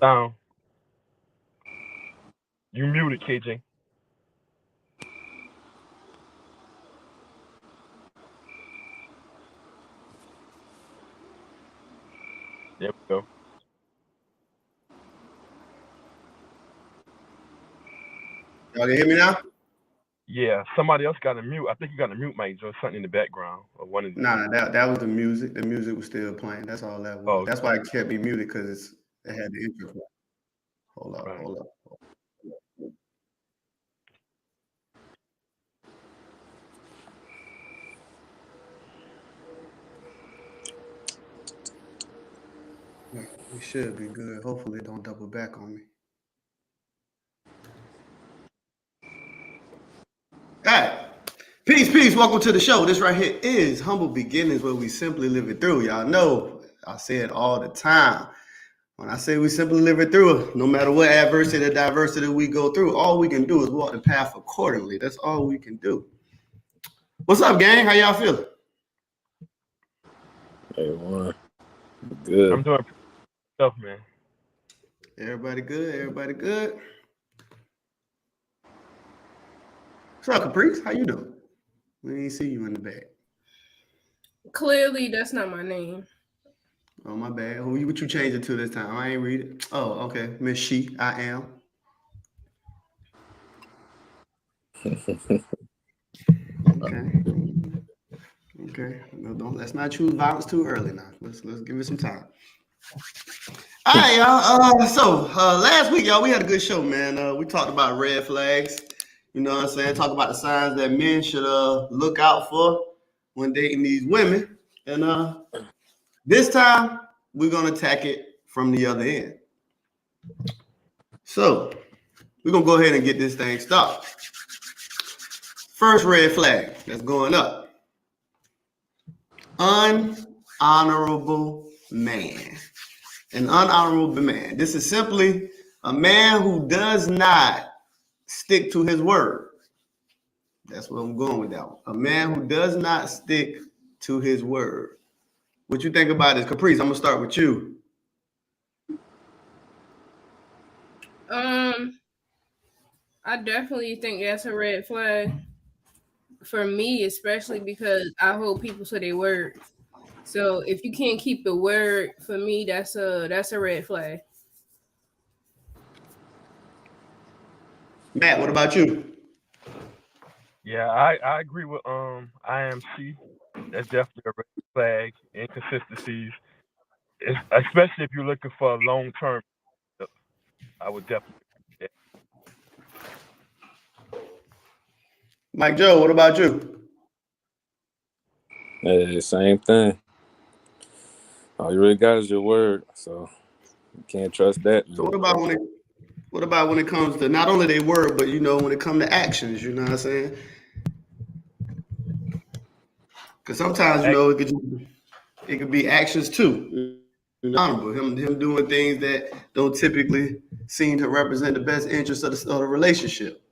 Down. You muted, KJ. There we go. Y'all can hear me now? Yeah, somebody else got a mute. I think you got a mute mic, Joe. Something in the background or one of the. Nah, that was the music. The music was still playing. That's all that was. Oh, That's why it kept me muted because it had the intro. Hold up, right. hold up. We should be good. Hopefully, it don't double back on me. All right. Peace. Welcome to the show. This right here is Humble Beginnings, where we simply live it through. Y'all know I say it all the time. When I say we simply live it through, no matter what adversity or diversity we go through, all we can do is walk the path accordingly. That's all we can do. What's up, gang? How y'all feeling? Hey, one. Good. I'm doing stuff, man. Everybody good? What's up, Caprice? How you doing? We didn't see you in the back. Clearly, that's not my name. Oh, my bad. What you changed it to this time? I ain't read it. Oh, okay. Miss She, I am. Okay. No, let's not choose violence too early now. Let's give it some time. All right, y'all. So last week, y'all, we had a good show, man. We talked about red flags. You know what I'm saying? Talk about the signs that men should look out for when dating these women. And this time, we're gonna attack it from the other end. So we're gonna go ahead and get this thing started. First red flag that's going up. Unhonorable man. An unhonorable man. This is simply a man who does not stick to his word. That's what I'm going with that one. A man who does not stick to his word. What you think about this, Caprice? I'm gonna start with you. I definitely think that's a red flag for me, especially because I hold people to their word. So if you can't keep the word, for me, that's a red flag. Matt, what about you? Yeah, I agree with IMC. That's definitely a red flag. Inconsistencies, especially if you're looking for a long term. I would definitely. Yeah. Mike Joe, what about you? Hey, same thing. All you really got is your word, so you can't trust that. So what about when it comes to not only their word, but when it comes to actions? You know what I'm saying? Because sometimes it could be actions too. Honorable him doing things that don't typically seem to represent the best interest of the relationship.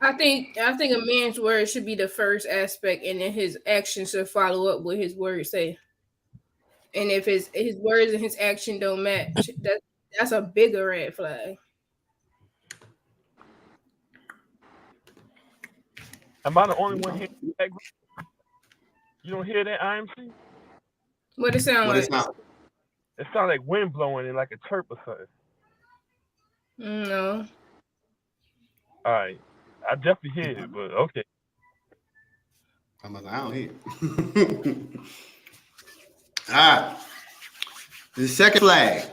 I think a man's word should be the first aspect, and then his actions should follow up what his words say. And if his words and his action don't match, that's a bigger red flag. Am I the only one hearing that? You don't hear that, IMC? What it sound like? It sounds like wind blowing and like a chirp or something. No. All right. I definitely hear it, but okay. I don't hear it. All right. The second flag.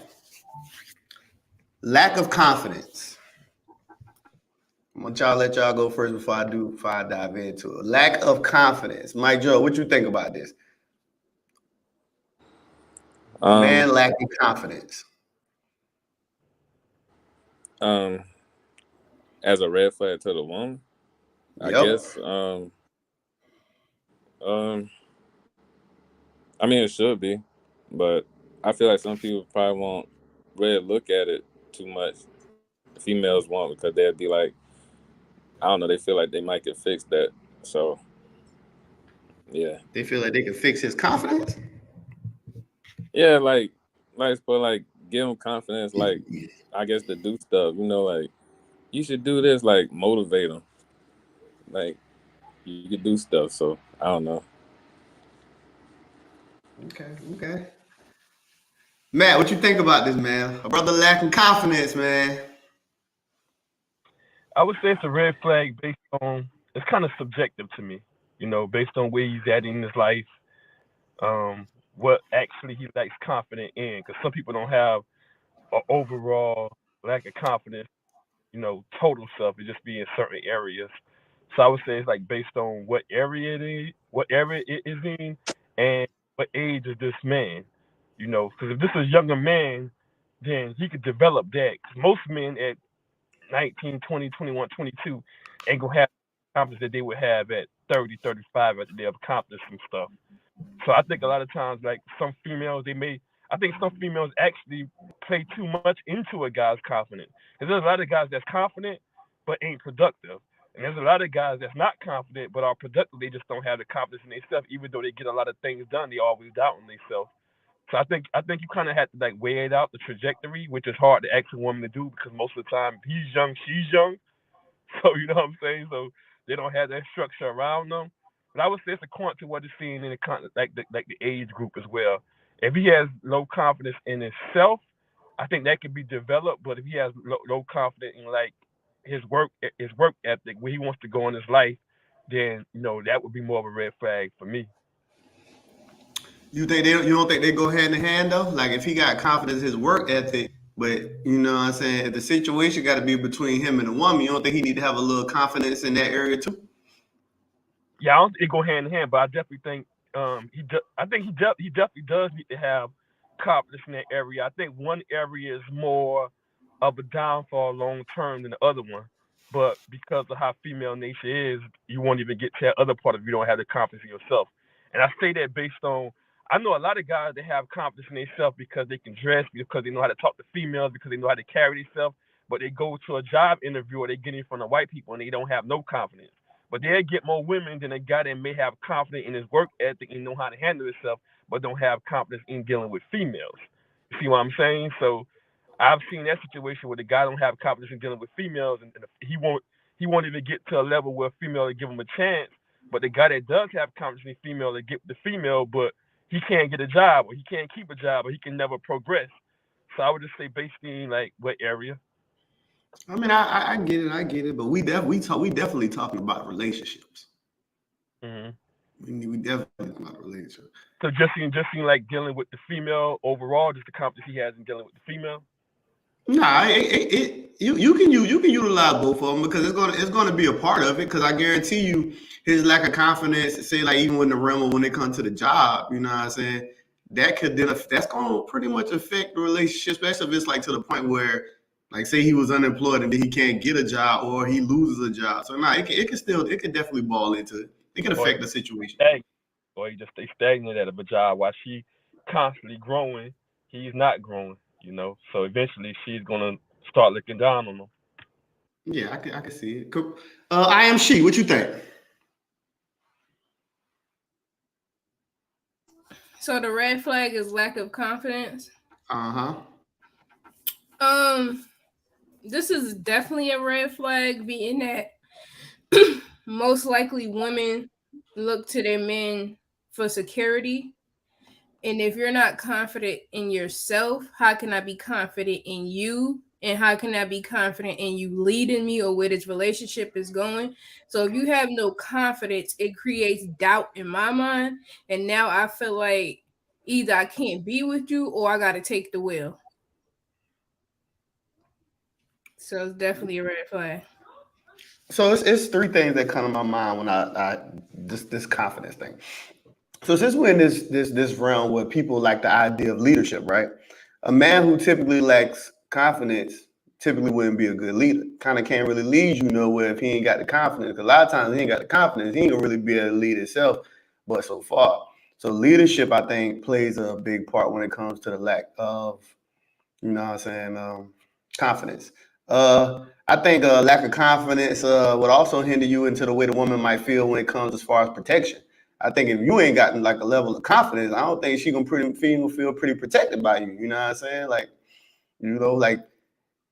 Lack of confidence. I'm gonna let y'all go first before I dive into it. Lack of confidence. Mike Joe, what you think about this? Man lacking confidence. As a red flag to the woman, I guess. I mean, it should be, but I feel like some people probably won't really look at it too much. Females won't, because they'd be like, I don't know, they feel like they might get fixed that. So, yeah. They feel like they can fix his confidence? Yeah, like like for like give them confidence, like I guess to do stuff. You know, like you should do this, like motivate them, like you could do stuff. So I don't know. Okay. Matt, what you think about this, man? A brother lacking confidence, man. I would say it's a red flag based on it's kind of subjective to me, based on where he's at in his life, what actually he lacks confidence in. Because some people don't have an overall lack of confidence, total self. It just be in certain areas. So I would say it's like based on what area it is, what area it is in, and what age is this man. Because if this is a younger man, then he could develop that. 'Cause most men at 19, 20, 21, 22 ain't gonna have the confidence that they would have at 30, 35 after they have accomplished some stuff. So I think a lot of times, like some females, I think some females actually play too much into a guy's confidence. Because there's a lot of guys that's confident but ain't productive. And there's a lot of guys that's not confident but are productive. They just don't have the confidence in themselves. Even though they get a lot of things done, they always doubt in themselves. So I think you kind of have to like weigh it out the trajectory, which is hard to ask a woman to do because most of the time he's young, she's young. So you know what I'm saying. So they don't have that structure around them. But I would say it's according to what it's seeing in the like the age group as well. If he has low confidence in himself, I think that could be developed. But if he has low confidence in like his work ethic, where he wants to go in his life, then that would be more of a red flag for me. You don't think they go hand in hand though? Like if he got confidence in his work ethic, but you know what I'm saying, if the situation got to be between him and the woman, you don't think he need to have a little confidence in that area too? Yeah, I don't think it go hand in hand, but I definitely think I think he definitely does need to have confidence in that area. I think one area is more of a downfall long term than the other one, but because of how female nature is, you won't even get to that other part if you don't have the confidence in yourself. And I say that based on I know a lot of guys that have confidence in themselves because they can dress, because they know how to talk to females, because they know how to carry themselves. But they go to a job interview or they get in front of white people and they don't have no confidence. But they'll get more women than a guy that may have confidence in his work ethic and know how to handle himself, but don't have confidence in dealing with females. You see what I'm saying? So I've seen that situation where the guy don't have confidence in dealing with females, and he won't even get to a level where a female will give him a chance. But the guy that does have confidence in female to get the female, but he can't get a job or he can't keep a job or he can never progress. So I would just say based in like what area. I mean, I get it, but we definitely talking about relationships. Hmm. We definitely talking about relationships. So just in like dealing with the female overall, just the confidence he has in dealing with the female. Nah, you can utilize both of them because it's gonna be a part of it. Because I guarantee you, his lack of confidence, say like even when the realm when it comes to the job, you know what I'm saying, that's gonna pretty much affect the relationship, especially if it's like to the point where, like, say he was unemployed and then he can't get a job or he loses a job. So nah, it can definitely ball into it. It can Or affect the situation. stagnant, or he just stay stagnant at a job while she constantly growing, he's not growing. So eventually she's gonna start looking down on him. Yeah, I can see it. Cool. I am she. What you think? So the red flag is lack of confidence. Uh huh. Um, this is definitely a red flag, being that most likely women look to their men for security. And if you're not confident in yourself, how can I be confident in you? And how can I be confident in you leading me or where this relationship is going? So if you have no confidence, it creates doubt in my mind. And now I feel like either I can't be with you or I got to take the wheel. So it's definitely a red flag. So it's three things that come to my mind when I this confidence thing. So since we're in this realm where people like the idea of leadership, right? A man who typically lacks confidence typically wouldn't be a good leader. Kind of can't really lead you nowhere if he ain't got the confidence. 'Cause a lot of times he ain't got the confidence, he ain't gonna really be able to lead himself. But so far, so leadership, I think, plays a big part when it comes to the lack of, you know what I'm saying, confidence. I think lack of confidence would also hinder you into the way the woman might feel when it comes as far as protection. I think if you ain't gotten like a level of confidence, I don't think she gonna feel pretty protected by you. You know what I'm saying? Like, like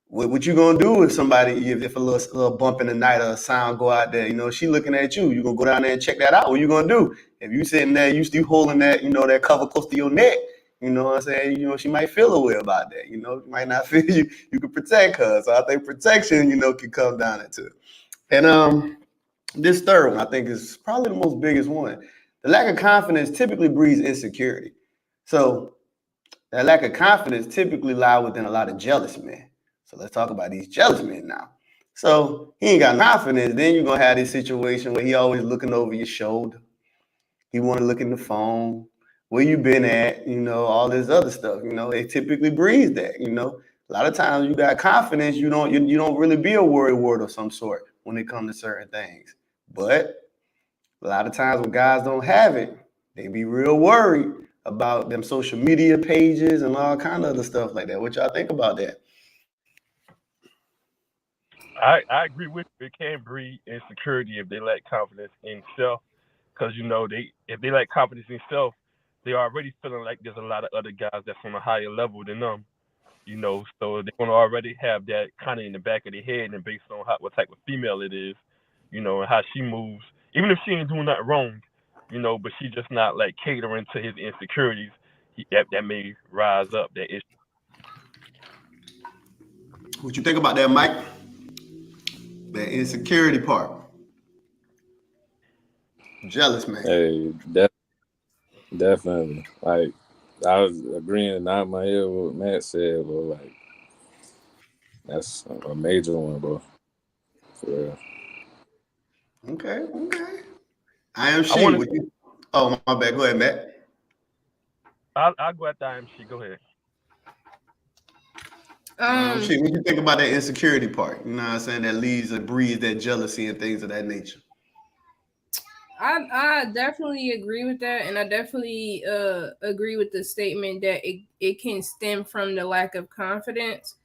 what you gonna do if somebody if a little bump in the night or a sound go out there? She looking at you. You gonna go down there and check that out? What you gonna do if you sitting there, you still holding that that cover close to your neck? You know what I'm saying? She might feel a way about that. Might not feel you. You can protect her. So I think protection, can come down into it. And this third one, I think, is probably the most biggest one. The lack of confidence typically breeds insecurity. So that lack of confidence typically lies within a lot of jealous men. So let's talk about these jealous men now. So he ain't got confidence. Then you're going to have this situation where he always looking over your shoulder. He want to look in the phone. Where you been at? All this other stuff. It typically breeds that. A lot of times you got confidence. You don't really be a worry word of some sort when it comes to certain things. But a lot of times when guys don't have it, they be real worried about them social media pages and all kind of other stuff like that. What y'all think about that? I agree with you. It can breed insecurity if they lack confidence in self, because they if they lack confidence in self, they already feeling like there's a lot of other guys that's on a higher level than them. So they're gonna already have that kind of in the back of their head, and based on what type of female it is, and how she moves, even if she ain't doing nothing wrong, but she just not like catering to his insecurities, that may rise up that issue. What you think about that, Mike? That insecurity part. Jealous man. Hey, definitely. Like I was agreeing and nodding my head with what Matt said, but like that's a major one, bro. For real. Okay. I am I she. want to. With you. Oh, my bad. Go ahead, Matt. I'll go after IMC. Go ahead. What you think about that insecurity part? You know what I'm saying? That leads or breeds that jealousy and things of that nature. I definitely agree with that, and I definitely agree with the statement that it can stem from the lack of confidence,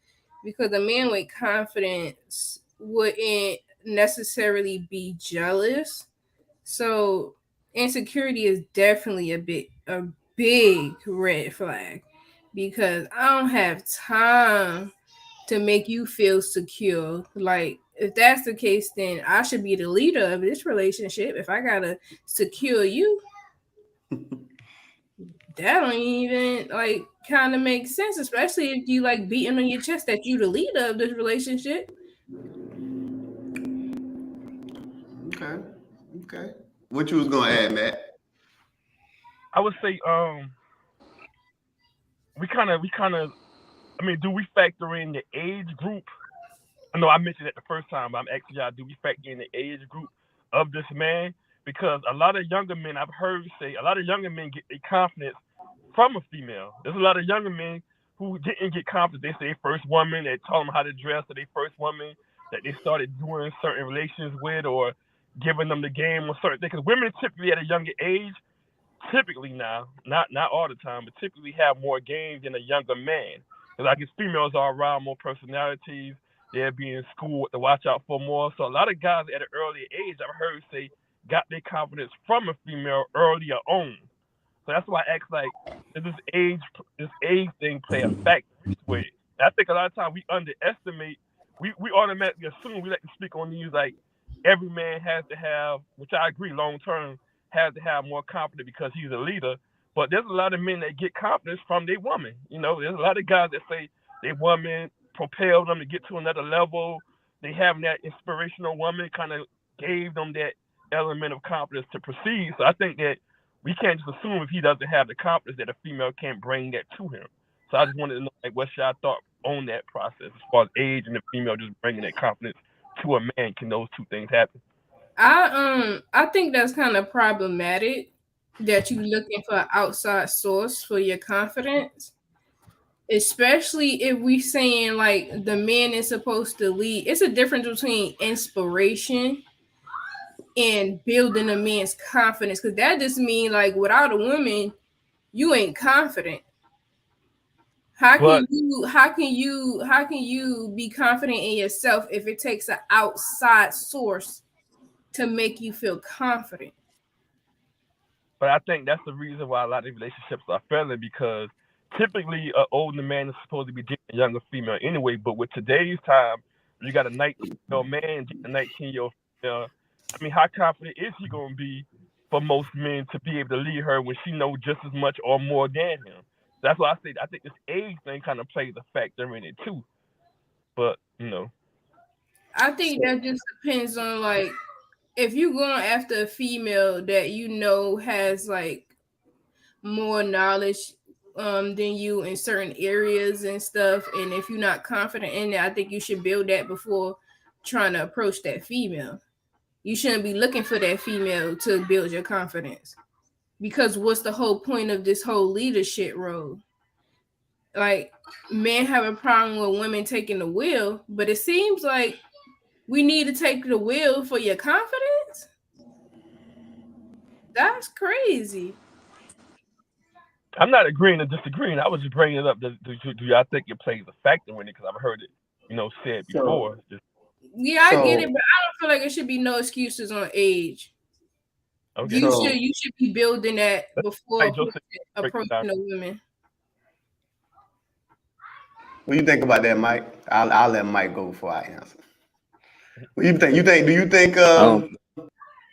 because a man with confidence wouldn't necessarily be jealous. So insecurity is definitely a big red flag, because I don't have time to make you feel secure. Like, if that's the case, then I should be the leader of this relationship. If I gotta secure you, that don't even like kind of make sense, especially if you like beating on your chest that you the leader of this relationship. Okay. What you was gonna add, Matt? I would say we kind of. I mean, do we factor in the age group? I know I mentioned it the first time, but I'm asking y'all, do we factor in the age group of this man? Because a lot of younger men, I've heard say, a lot of younger men get their confidence from a female. There's a lot of younger men who didn't get confidence. They say first woman that taught them how to dress, or their first woman that they started doing certain relations with, or giving them the game or certain things. Because women typically at a younger age, typically now, not all the time, but typically have more games than a younger man. Because I guess females are around more personalities. They're being schooled to watch out for more. So a lot of guys at an early age, I've heard say, got their confidence from a female earlier on. So that's why I ask, like, does this age thing play a factor into it? And I think a lot of times we underestimate. We automatically assume, we like to speak on these like every man has to have, which I agree long term, has to have more confidence because he's a leader. But there's a lot of men that get confidence from their woman. There's a lot of guys that say their woman propelled them to get to another level. They having that inspirational woman kind of gave them that element of confidence to proceed. So I think that we can't just assume if he doesn't have the confidence that a female can't bring that to him. So I just wanted to know, like, what's your thought on that process as far as age and the female just bringing that confidence to a man? Can those two things happen? I think that's kind of problematic that you looking for an outside source for your confidence, especially if we saying like the man is supposed to lead. It's a difference between inspiration and building a man's confidence, because that just means like without a woman, you ain't confident. How But can you be confident in yourself if it takes an outside source to make you feel confident? But I think that's the reason why a lot of relationships are failing because typically an older man is supposed to be dating a younger female anyway. But with today's time, you got a 19-year-old man dating a 19-year-old female. I mean, how confident is he going to be for most men to be able to lead her when she knows just as much or more than him? That's why I say I think this age thing kind of plays a factor in it too. But I think that just depends on like if you're going after a female that you know has like more knowledge than you in certain areas and stuff, and if you're not confident in it, I think you should build that before trying to approach that female. You shouldn't be looking for that female to build your confidence. Because what's the whole point of this whole leadership role? Like men have a problem with women taking the wheel, but it seems like we need to take the wheel for your confidence. That's crazy. I'm not agreeing or disagreeing. I was just bringing it up. Do y'all think it plays a factor in it? Because I've heard it, said So, before. Yeah, I get it, so, but I don't feel like it should be no excuses on age. Okay. You so, should be building that before Like Joseph break it approaching down. a woman. what do you think about that, Mike? I'll let Mike go before I answer. What do you think? Do you think I don't.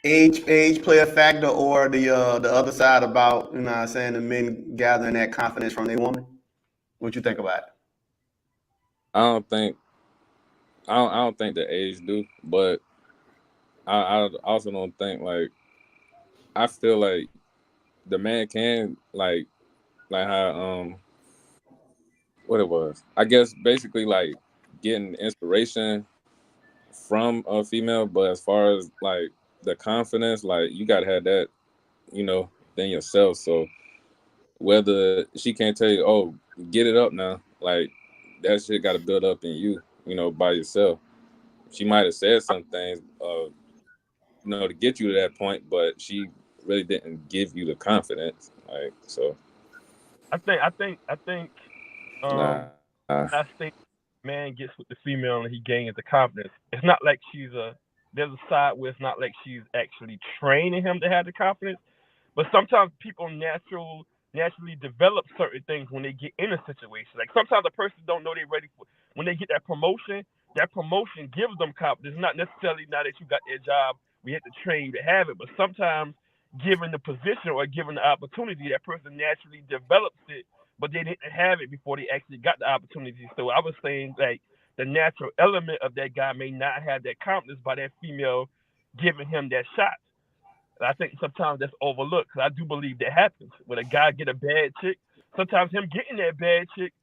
age play a factor, or the other side about what I'm saying, the men gathering that confidence from their woman? What you think about it? I don't think. I don't think the age do, but I also don't think like I feel like the man can like how what it was. I guess basically like getting inspiration from a female, but as far as like the confidence, like you gotta have that, than yourself. So whether she can't tell you, oh, get it up now, like that shit gotta build up in you, by yourself. She might have said some things, to get you to that point, but she really didn't give you the confidence. Like so, I think um nah. I think man gets with the female and he gains the confidence. It's not like there's a side where it's not like she's actually training him to have the confidence. But sometimes people naturally develop certain things when they get in a situation. Like sometimes a person don't know they're ready for when they get that promotion. That promotion gives them confidence. Not necessarily now that you got their job, we have to train you to have it. But sometimes, given the position or given the opportunity, that person naturally develops it, but they didn't have it before they actually got the opportunity. So I was saying like the natural element of that guy may not have that confidence by that female giving him that shot. And I think sometimes that's overlooked because I do believe that happens when a guy get a bad chick. Sometimes him getting that bad chick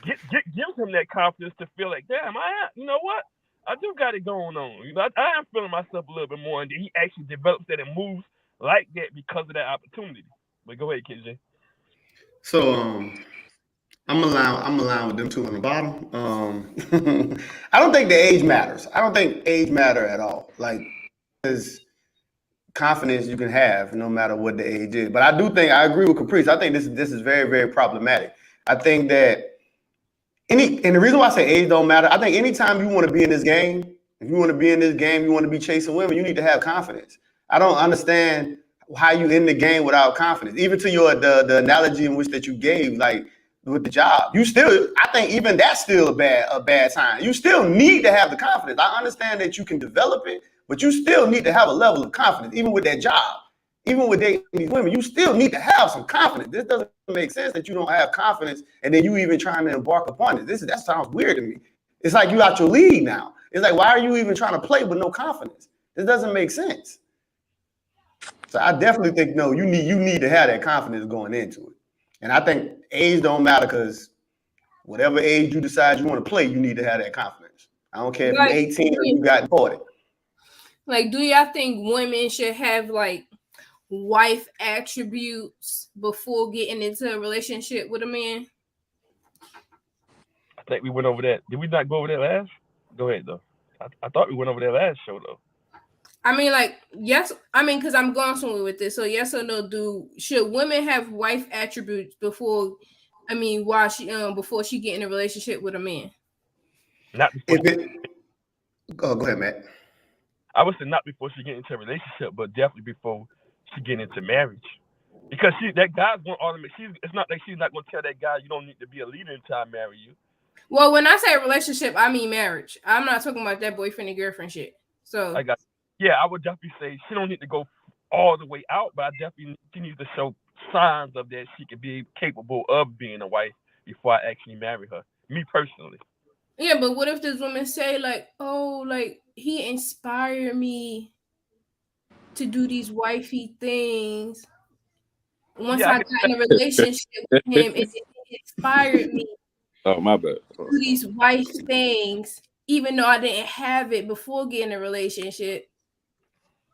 gives him that confidence to feel like, damn, you know what? I do got it going on. I am feeling myself a little bit more, and he actually develops that and moves like that because of that opportunity. But go ahead, KJ. So, I'm aligned with them two on the bottom. I don't think the age matters. I don't think age matter at all. Like, there's confidence you can have no matter what the age is. But I do think I agree with Caprice. I think this is very, very problematic. I think that and the reason why I say age don't matter, I think anytime you want to be in this game, if you want to be in this game, you want to be chasing women, you need to have confidence. I don't understand how you in the game without confidence. Even to the analogy in which that you gave, like with the job, you still, I think even that's still a bad sign. You still need to have the confidence. I understand that you can develop it, but you still need to have a level of confidence, even with that job. Even with dating these women, you still need to have some confidence. This doesn't make sense that you don't have confidence and then you even trying to embark upon it. That sounds weird to me. It's like you out your league now. It's like, why are you even trying to play with no confidence? This doesn't make sense. So I definitely think no, you need to have that confidence going into it. And I think age don't matter because whatever age you decide you want to play, you need to have that confidence. I don't care if you're 18 or you got 40. Like, do y'all think women should have like wife attributes before getting into a relationship with a man? I think we went over that. Did we not go over that last? Go ahead though. I thought we went over that last show though. I mean, like, yes. I mean, because I'm going somewhere with this. So, yes or no? Should women have wife attributes before? I mean, while she before she get in a relationship with a man? Not before. Go ahead, Matt. I would say not before she get into a relationship, but definitely before she get into marriage. Because that guy's going to automate. It's not like she's not going to tell that guy you don't need to be a leader until I marry you. Well, when I say relationship, I mean marriage. I'm not talking about that boyfriend and girlfriend shit. So I would definitely say she don't need to go all the way out, but I definitely she needs to show signs of that she could be capable of being a wife before I actually marry her. Me personally. yeah, but what if this woman say like, oh, like he inspired me to do these wifey things. Once Yeah, I I get got that. in a relationship with him, it inspired me Oh, my bad. to do these wife things, even though I didn't have it before getting a relationship.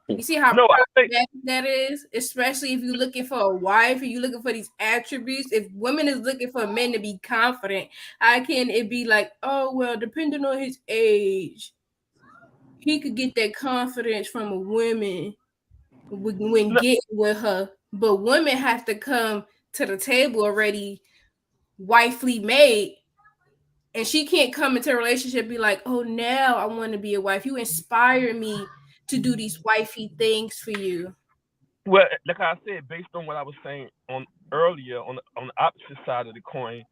You see how No, I think problematic that is, especially if you're looking for a wife or you're looking for these attributes. If women is looking for men to be confident, how can it be like, oh well, depending on his age, he could get that confidence from a woman when no, getting with her, but women have to come to the table already wifely made, and she can't come into a relationship and be like, oh, now I want to be a wife. You inspire me to do these wifey things for you. well, like I said, based on what I was saying on earlier on the opposite side of the coin,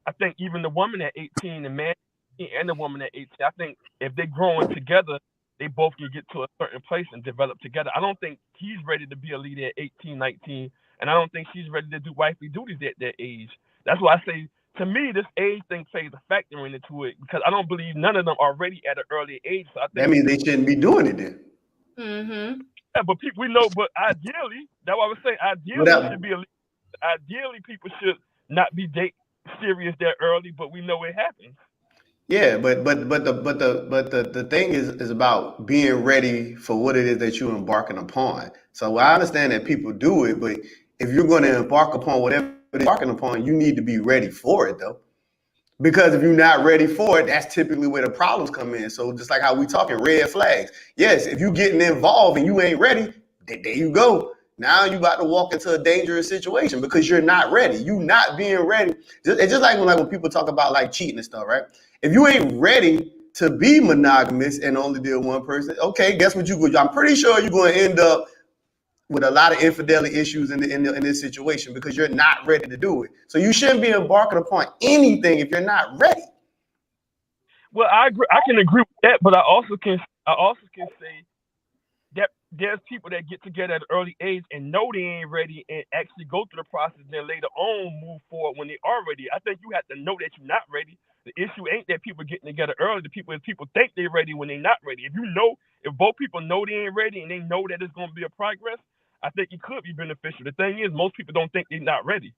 I think even the woman at 18, the man and the woman at 18, I think if they're growing together, they both can get to a certain place and develop together. I don't think he's ready to be a leader at 18, 19, and I don't think she's ready to do wifely duties at that age. That's why I say, to me, this age thing plays a factor into it because I don't believe none of them are ready at an early age. So I That think, means they shouldn't be doing it then. Mm-hmm. yeah, but people we know, but ideally, that's what I was saying. Ideally, it should Without, be a leader. Ideally, people should not be date serious that early, but we know it happens. yeah, but the thing is about being ready for what it is that you're embarking upon. So I understand that people do it, but if you're going to embark upon whatever you're embarking upon, you need to be ready for it though. Because if you're not ready for it, that's typically where the problems come in. So just like how we talking red flags. Yes, if you getting involved and you ain't ready, there you go. Now you about to walk into a dangerous situation because you're not ready. You not being ready. It's just like when people talk about like cheating and stuff, right? If you ain't ready to be monogamous and only deal with one person, okay, guess what you go? I'm pretty sure you're going to end up with a lot of infidelity issues in this situation because you're not ready to do it. So you shouldn't be embarking upon anything if you're not ready. Well, I agree. I can agree with that, but I also can say that there's people that get together at an early age and know they ain't ready and actually go through the process, then later on move forward when they are ready. I think you have to know that you're not ready. The issue ain't that people getting together early. The people is people think they're ready when they're not ready. If both people know they ain't ready and they know that it's gonna be a progress, I think it could be beneficial. The thing is, most people don't think they're not ready.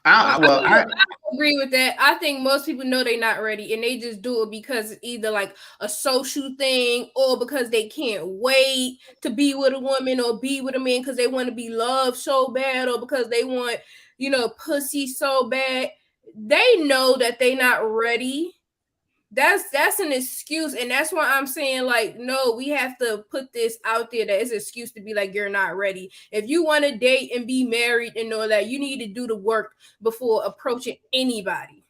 I agree with that. I think most people know they're not ready and they just do it because it's either like a social thing or because they can't wait to be with a woman or be with a man because they want to be loved so bad or because they want, pussy so bad. They know that they're not ready. That's an excuse, and that's why I'm saying like no, we have to put this out there that it's an excuse to be like you're not ready. If you want to date and be married and all that, you need to do the work before approaching anybody.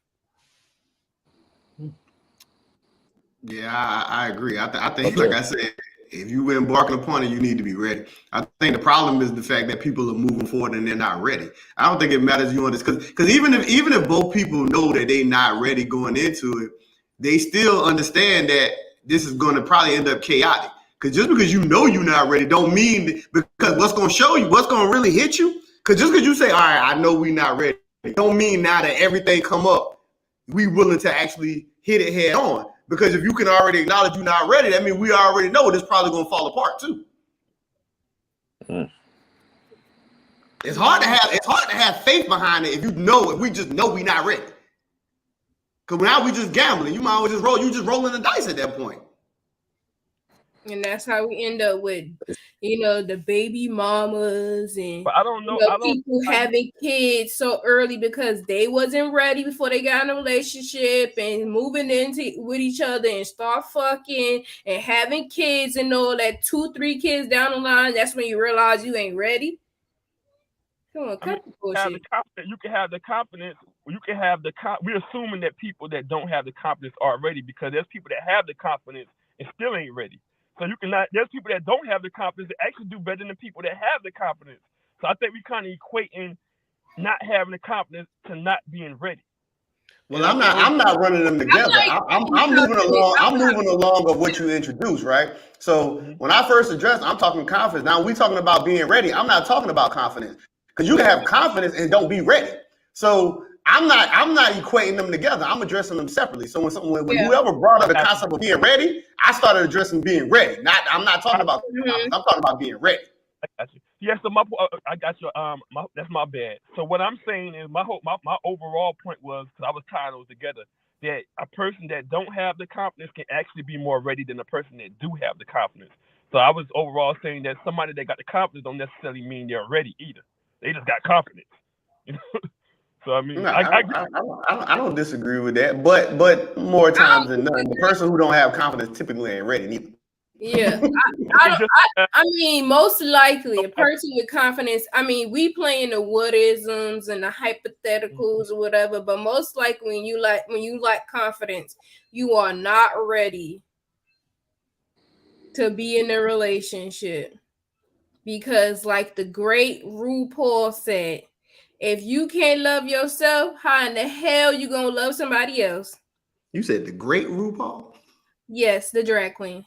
Yeah, I agree. I think, like I said, if you embarking upon it, you need to be ready. I think the problem is the fact that people are moving forward and they're not ready. I don't think it matters you on this because even if both people know that they're not ready going into it, they still understand that this is going to probably end up chaotic. Because just because you know you're not ready, don't mean because what's going to show you, what's going to really hit you. Because just because you say, all right, I know we're not ready, don't mean now that everything come up, we willing to actually hit it head on. Because if you can already acknowledge you're not ready, that means we already know it's probably going to fall apart too. Mm. It's hard to have faith behind it if we just know we're not ready. Because now we just gambling. You might as well just roll. You just rolling the dice at that point. And that's how we end up with, the baby mamas and But I don't know. I don't. people having kids so early because they wasn't ready before they got in a relationship and moving into with each other and start fucking and having kids and all that 2-3 kids down the line. That's when you realize you ain't ready. Come on, cut the bullshit. You can have the confidence. You can have we're assuming that people that don't have the confidence are ready because there's people that have the confidence and still ain't ready. So you cannot. There's people that don't have the confidence that actually do better than people that have the confidence. So I think we kind of equating not having the confidence to not being ready. Well, I'm not running them together. I'm moving along. I'm moving along of what you introduced, right? So when I first addressed, I'm talking confidence. Now we talking about being ready. I'm not talking about confidence because you can have confidence and don't be ready. So I'm not equating them together. I'm addressing them separately. So when whoever brought up the concept of being ready, I started addressing being ready. I'm not talking about confidence. I'm talking about being ready. I got you. Yeah, so I got you. That's my bad. So what I'm saying is my overall point was, because I was tying those together, that a person that don't have the confidence can actually be more ready than a person that do have the confidence. So I was overall saying that somebody that got the confidence don't necessarily mean they're ready either. They just got confidence. You know? So I mean, No, I don't disagree with that, but more times than none, the person who don't have confidence typically ain't ready neither. Yeah, I mean, most likely a person with confidence. I mean, we playing the what-isms and the hypotheticals or whatever, but most likely when you lack confidence, you are not ready to be in a relationship, because, like the great RuPaul said, if you can't love yourself, how in the hell you gonna love somebody else? You said the great RuPaul? Yes, the drag queen.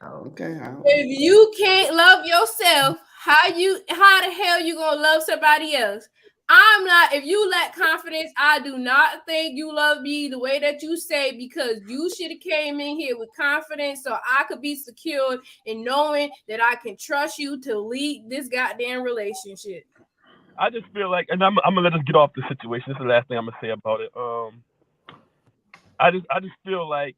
Oh, okay. If you can't love yourself, how the hell you gonna love somebody else? I'm not. If you lack confidence, I do not think you love me the way that you say, because you should have came in here with confidence so I could be secured in knowing that I can trust you to lead this goddamn relationship. I just feel like, and I'm gonna let us get off the situation. This is the last thing I'm gonna say about it. I just feel like,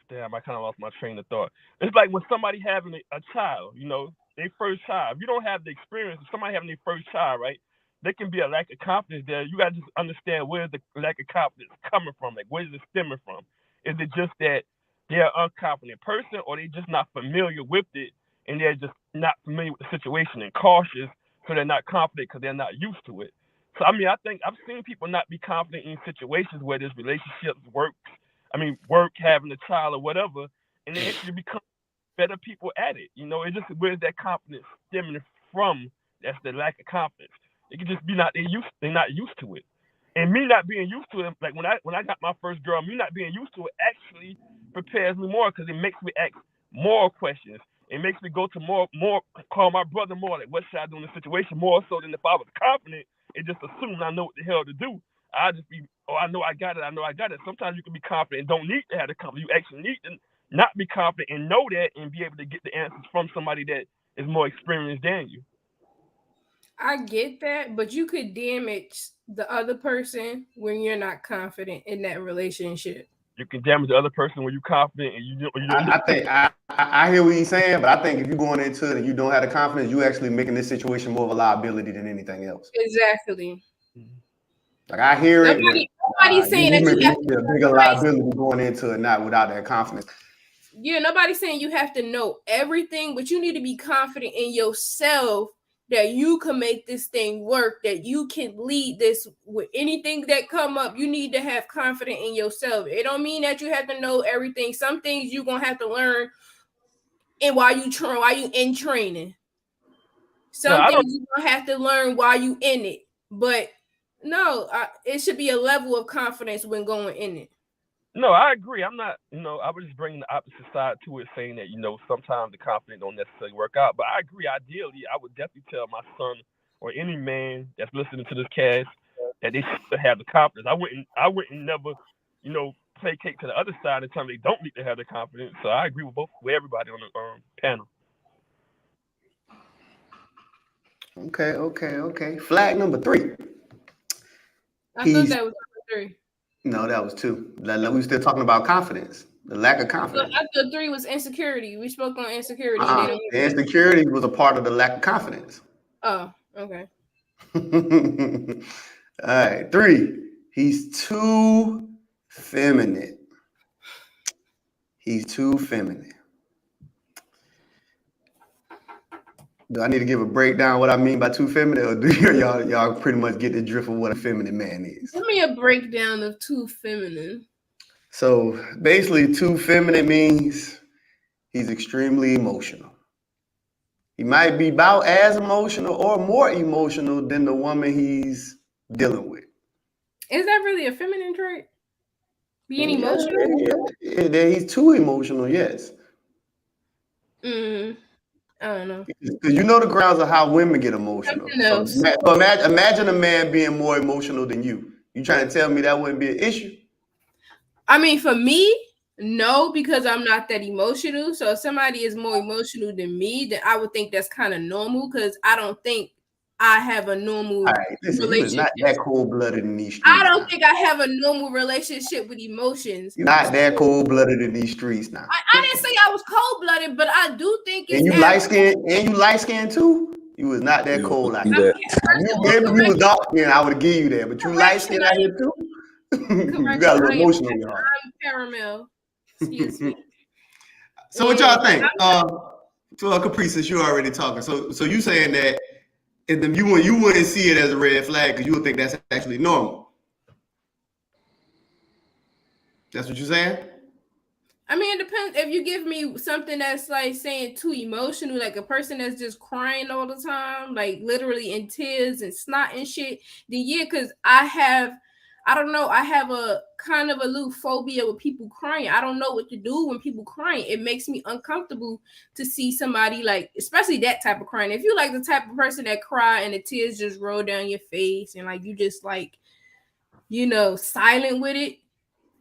damn, I kind of lost my train of thought. It's like when somebody having a child, you know, their first child. If you don't have the experience of somebody having their first child, right? There can be a lack of confidence there. You gotta just understand where's the lack of confidence coming from. Like, where is it stemming from? Is it just that they're an unconfident person, or they just not familiar with it, and they're just not familiar with the situation and cautious, so they're not confident because they're not used to it? So I mean, I think I've seen people not be confident in situations where there's relationships, work, having a child or whatever, and they actually become better people at it. You know, it's just where's that confidence stemming from? That's the lack of confidence. It could just be they're not used to it. And me not being used to it, like when I got my first girl, me not being used to it actually prepares me more, because it makes me ask more questions. It makes me go to more call my brother more, like what should I do in this situation, more so than if I was confident and just assume I know what the hell to do. I just be, I know I got it. Sometimes you can be confident and don't need to have the confidence. You actually need to not be confident and know that, and be able to get the answers from somebody that is more experienced than you. I get that, but you could damage the other person when you're not confident in that relationship. You can damage the other person when you're confident and you. I think I hear what he's saying, but I think if you're going into it and you don't have the confidence, you actually making this situation more of a liability than anything else. Exactly. Like I hear nobody's saying that you have to be a bigger liability going into it, not without that confidence. Yeah, nobody's saying you have to know everything, but you need to be confident in yourself that you can make this thing work, that you can lead this with anything that come up. You need to have confidence in yourself. It don't mean that you have to know everything. Some things you're gonna have to learn, and while you in training. Some things you're gonna have to learn while you in it. But no, it should be a level of confidence when going in it. No, I agree. I'm not, I was just bringing the opposite side to it, saying that, sometimes the confidence don't necessarily work out. But I agree. Ideally, I would definitely tell my son or any man that's listening to this cast that they should have the confidence. I wouldn't never, placate to the other side and tell them they don't need to have the confidence. So I agree with everybody on the panel. Okay. Flag number 3. I thought that was number 3. No, that was 2. We were still talking about confidence, the lack of confidence. I thought 3 was insecurity. We spoke on insecurity. The insecurity was a part of the lack of confidence. Oh, okay. All right, 3. He's too feminine. Do I need to give a breakdown what I mean by too feminine, or do y'all pretty much get the drift of what a feminine man is? Give me a breakdown of too feminine. So basically, too feminine means he's extremely emotional. He might be about as emotional or more emotional than the woman he's dealing with. Is that really a feminine trait? Being emotional? Yeah, he's too emotional, yes. I don't know. Because you know the grounds of how women get emotional. Something else. So imagine a man being more emotional than you. You trying to tell me that wouldn't be an issue? I mean, for me, no, because I'm not that emotional. So if somebody is more emotional than me, then I would think that's kind of normal because I don't think I have a normal All right, listen, you is relationship. not that cold-blooded in these streets. I don't think I have a normal relationship with emotions. You're not that cold-blooded in these streets now. I didn't say I was cold-blooded, but I do think it's And you light-skinned too? You was not that cold out here. Maybe you was dark-skinned, I would give you that. But you light-skinned out here too? You got a little emotional in your heart. I'm caramel. Excuse me. So what y'all think? So Caprice, since you're already talking, so you saying that you wouldn't see it as a red flag because you would think that's actually normal. That's what you're saying? I mean, it depends. If you give me something that's like saying too emotional, like a person that's just crying all the time, like literally in tears and snot and shit, then yeah, because I don't know, I have a kind of a little phobia with people crying. I don't know what to do when people crying. It makes me uncomfortable to see somebody like, especially that type of crying. If you like the type of person that cry and the tears just roll down your face and like you just like, you know, silent with it,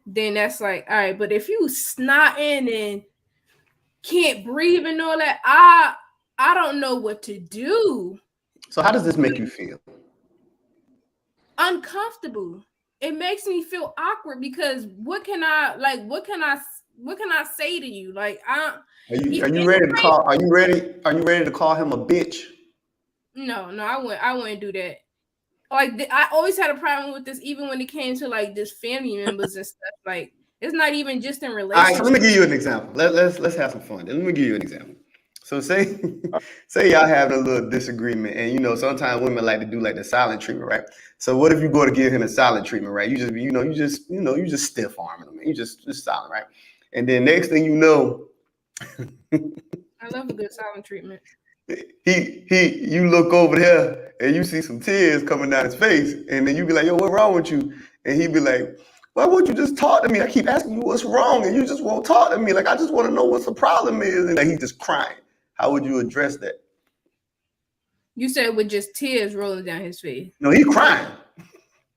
then that's like, all right. But if you snotting and can't breathe and all that, I don't know what to do. So how does this make you feel? Uncomfortable. It makes me feel awkward because what can I say to you? Like are you ready to call him a bitch? No, I wouldn't do that. Like I always had a problem with this, even when it came to like just family members and stuff. Like it's not even just in relationships. All right, so let me give you an example. Let's have some fun. Let me give you an example. So say y'all having a little disagreement, and you know sometimes women like to do like the silent treatment, right? So what if you go to give him a silent treatment, right? You just stiff arming him, you just silent, right? And then next thing you know, I love a good silent treatment. You look over there and you see some tears coming down his face, and then you be like, "Yo, what's wrong with you?" And he be like, "Why won't you just talk to me? I keep asking you what's wrong, and you just won't talk to me. Like I just want to know what the problem is." And like he's just crying. How would you address that? You said with just tears rolling down his face. No, he's crying.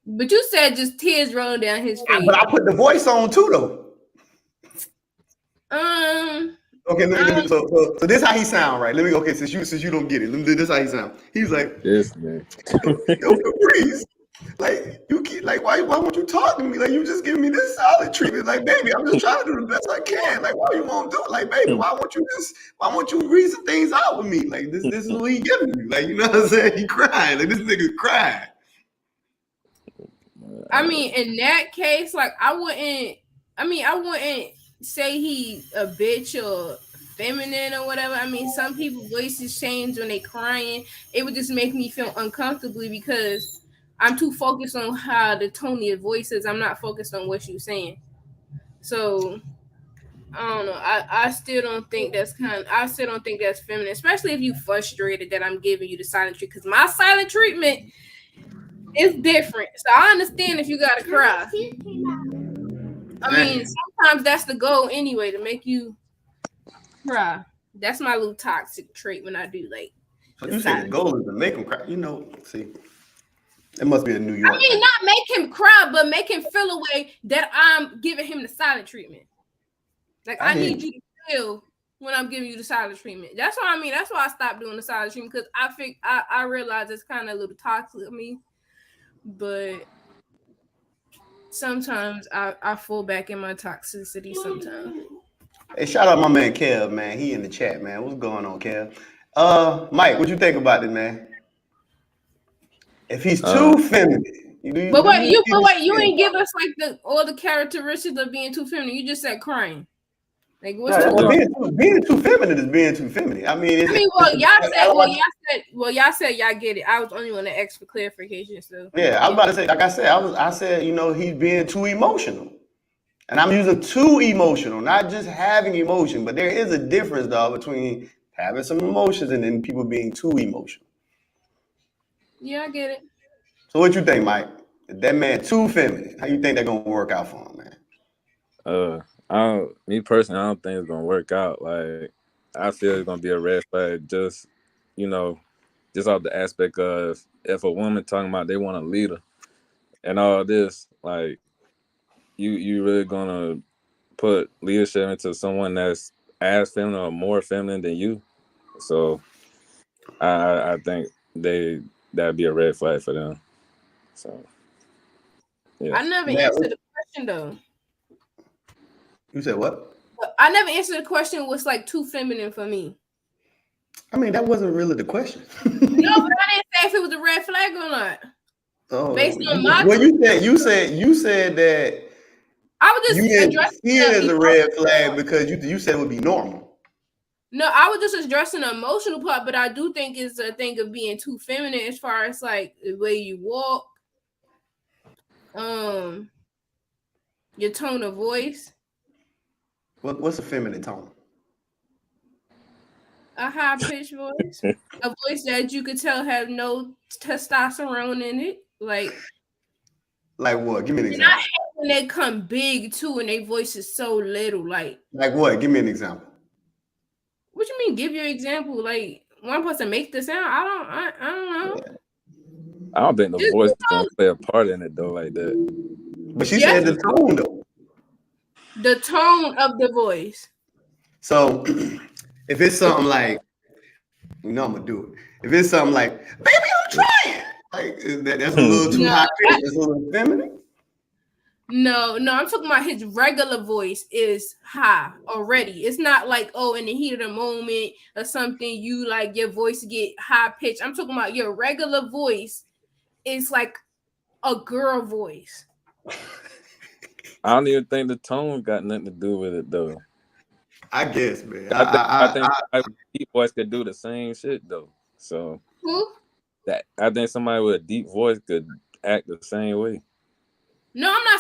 But you said just tears rolling down his face. But I put the voice on too, though. Okay, so this is how he sound, right? Since you don't get it, this is how he sound. He's like, "Yes, man. Yo, Caprice, like you keep like why won't you talk to me? Like you just give me this solid treatment. Like, baby, I'm just trying to do the best I can. Like, why you won't do it? Like, baby, why won't you reason things out with me? Like this is what he giving you. Like, you know what I'm saying? He crying. Like this nigga crying. I mean, in that case, like I wouldn't say he's a bitch or feminine or whatever. I mean, some people's voices change when they crying. It would just make me feel uncomfortably because I'm too focused on how the tone of your voice is. I'm not focused on what you're saying. So I don't know. I still don't think that's feminine, especially if you frustrated that I'm giving you the silent treatment. Because my silent treatment is different. So I understand if you gotta cry. I mean, sometimes that's the goal anyway, to make you cry. That's my little toxic trait when I do like. So you say the goal is to make him cry. You know, see, it must be a New York. I mean, not make him cry, but make him feel a way that I'm giving him the silent treatment. Like I need you to feel when I'm giving you the silent treatment. That's what I mean. That's why I stopped doing the silent treatment, because I realize it's kind of a little toxic of me. But sometimes I fall back in my toxicity sometimes. Hey, shout out my man Kev, man. He in the chat, man. What's going on, Kev? Mike, what you think about it, man? If he's too feminine. You ain't give us like all the characteristics of being too feminine. You just said crying. Like what's being too feminine is being too feminine. Y'all said y'all get it. I was only want to ask for clarification. So yeah, I was about to say, like I said, you know, he's being too emotional. And I'm using too emotional, not just having emotion, but there is a difference, dog, between having some emotions and then people being too emotional. Yeah, I get it. So what you think, Mike? If that man too feminine, how you think they're gonna work out for him, man? Me personally, I don't think it's gonna work out. Like, I feel it's gonna be a red flag. Just, you know, just off the aspect of if a woman talking about they want a leader and all this, like, you really gonna put leadership into someone that's as feminine or more feminine than you? So I think that'd be a red flag for them. So yeah. I never Matt, answered the question though. you said what? I never answered the question. What's like too feminine for me? I mean, that wasn't really the question. No, but I didn't say if it was a red flag or not. Oh, Based on my well, you said that I was you just didn't addressing see it as the a red flag because you said it would be normal. No, I was just addressing the emotional part, but I do think it's a thing of being too feminine as far as like the way you walk, your tone of voice. What's a feminine tone? A high pitched voice, a voice that you could tell have no testosterone in it. Like what? Give me an and example. I hate when they come big too, and their voice is so little. Like what? Give me an example. what you mean? Give your example. Like one person make the sound. I don't know. I don't think the voice is gonna play a part in it though, like that. But she said the tone though. The tone of the voice. So if it's something like, I'm gonna do it. If it's something like, baby, I'm trying. Like that's a little too high pitched. It's a little feminine. No, I'm talking about his regular voice is high already. It's not like, oh, in the heat of the moment or something, you like your voice get high pitched. I'm talking about your regular voice is like a girl voice. I don't even think the tone got nothing to do with it though. I guess, man. I think somebody with a deep voice could do the same shit though. So I think somebody with a deep voice could act the same way. No, I'm not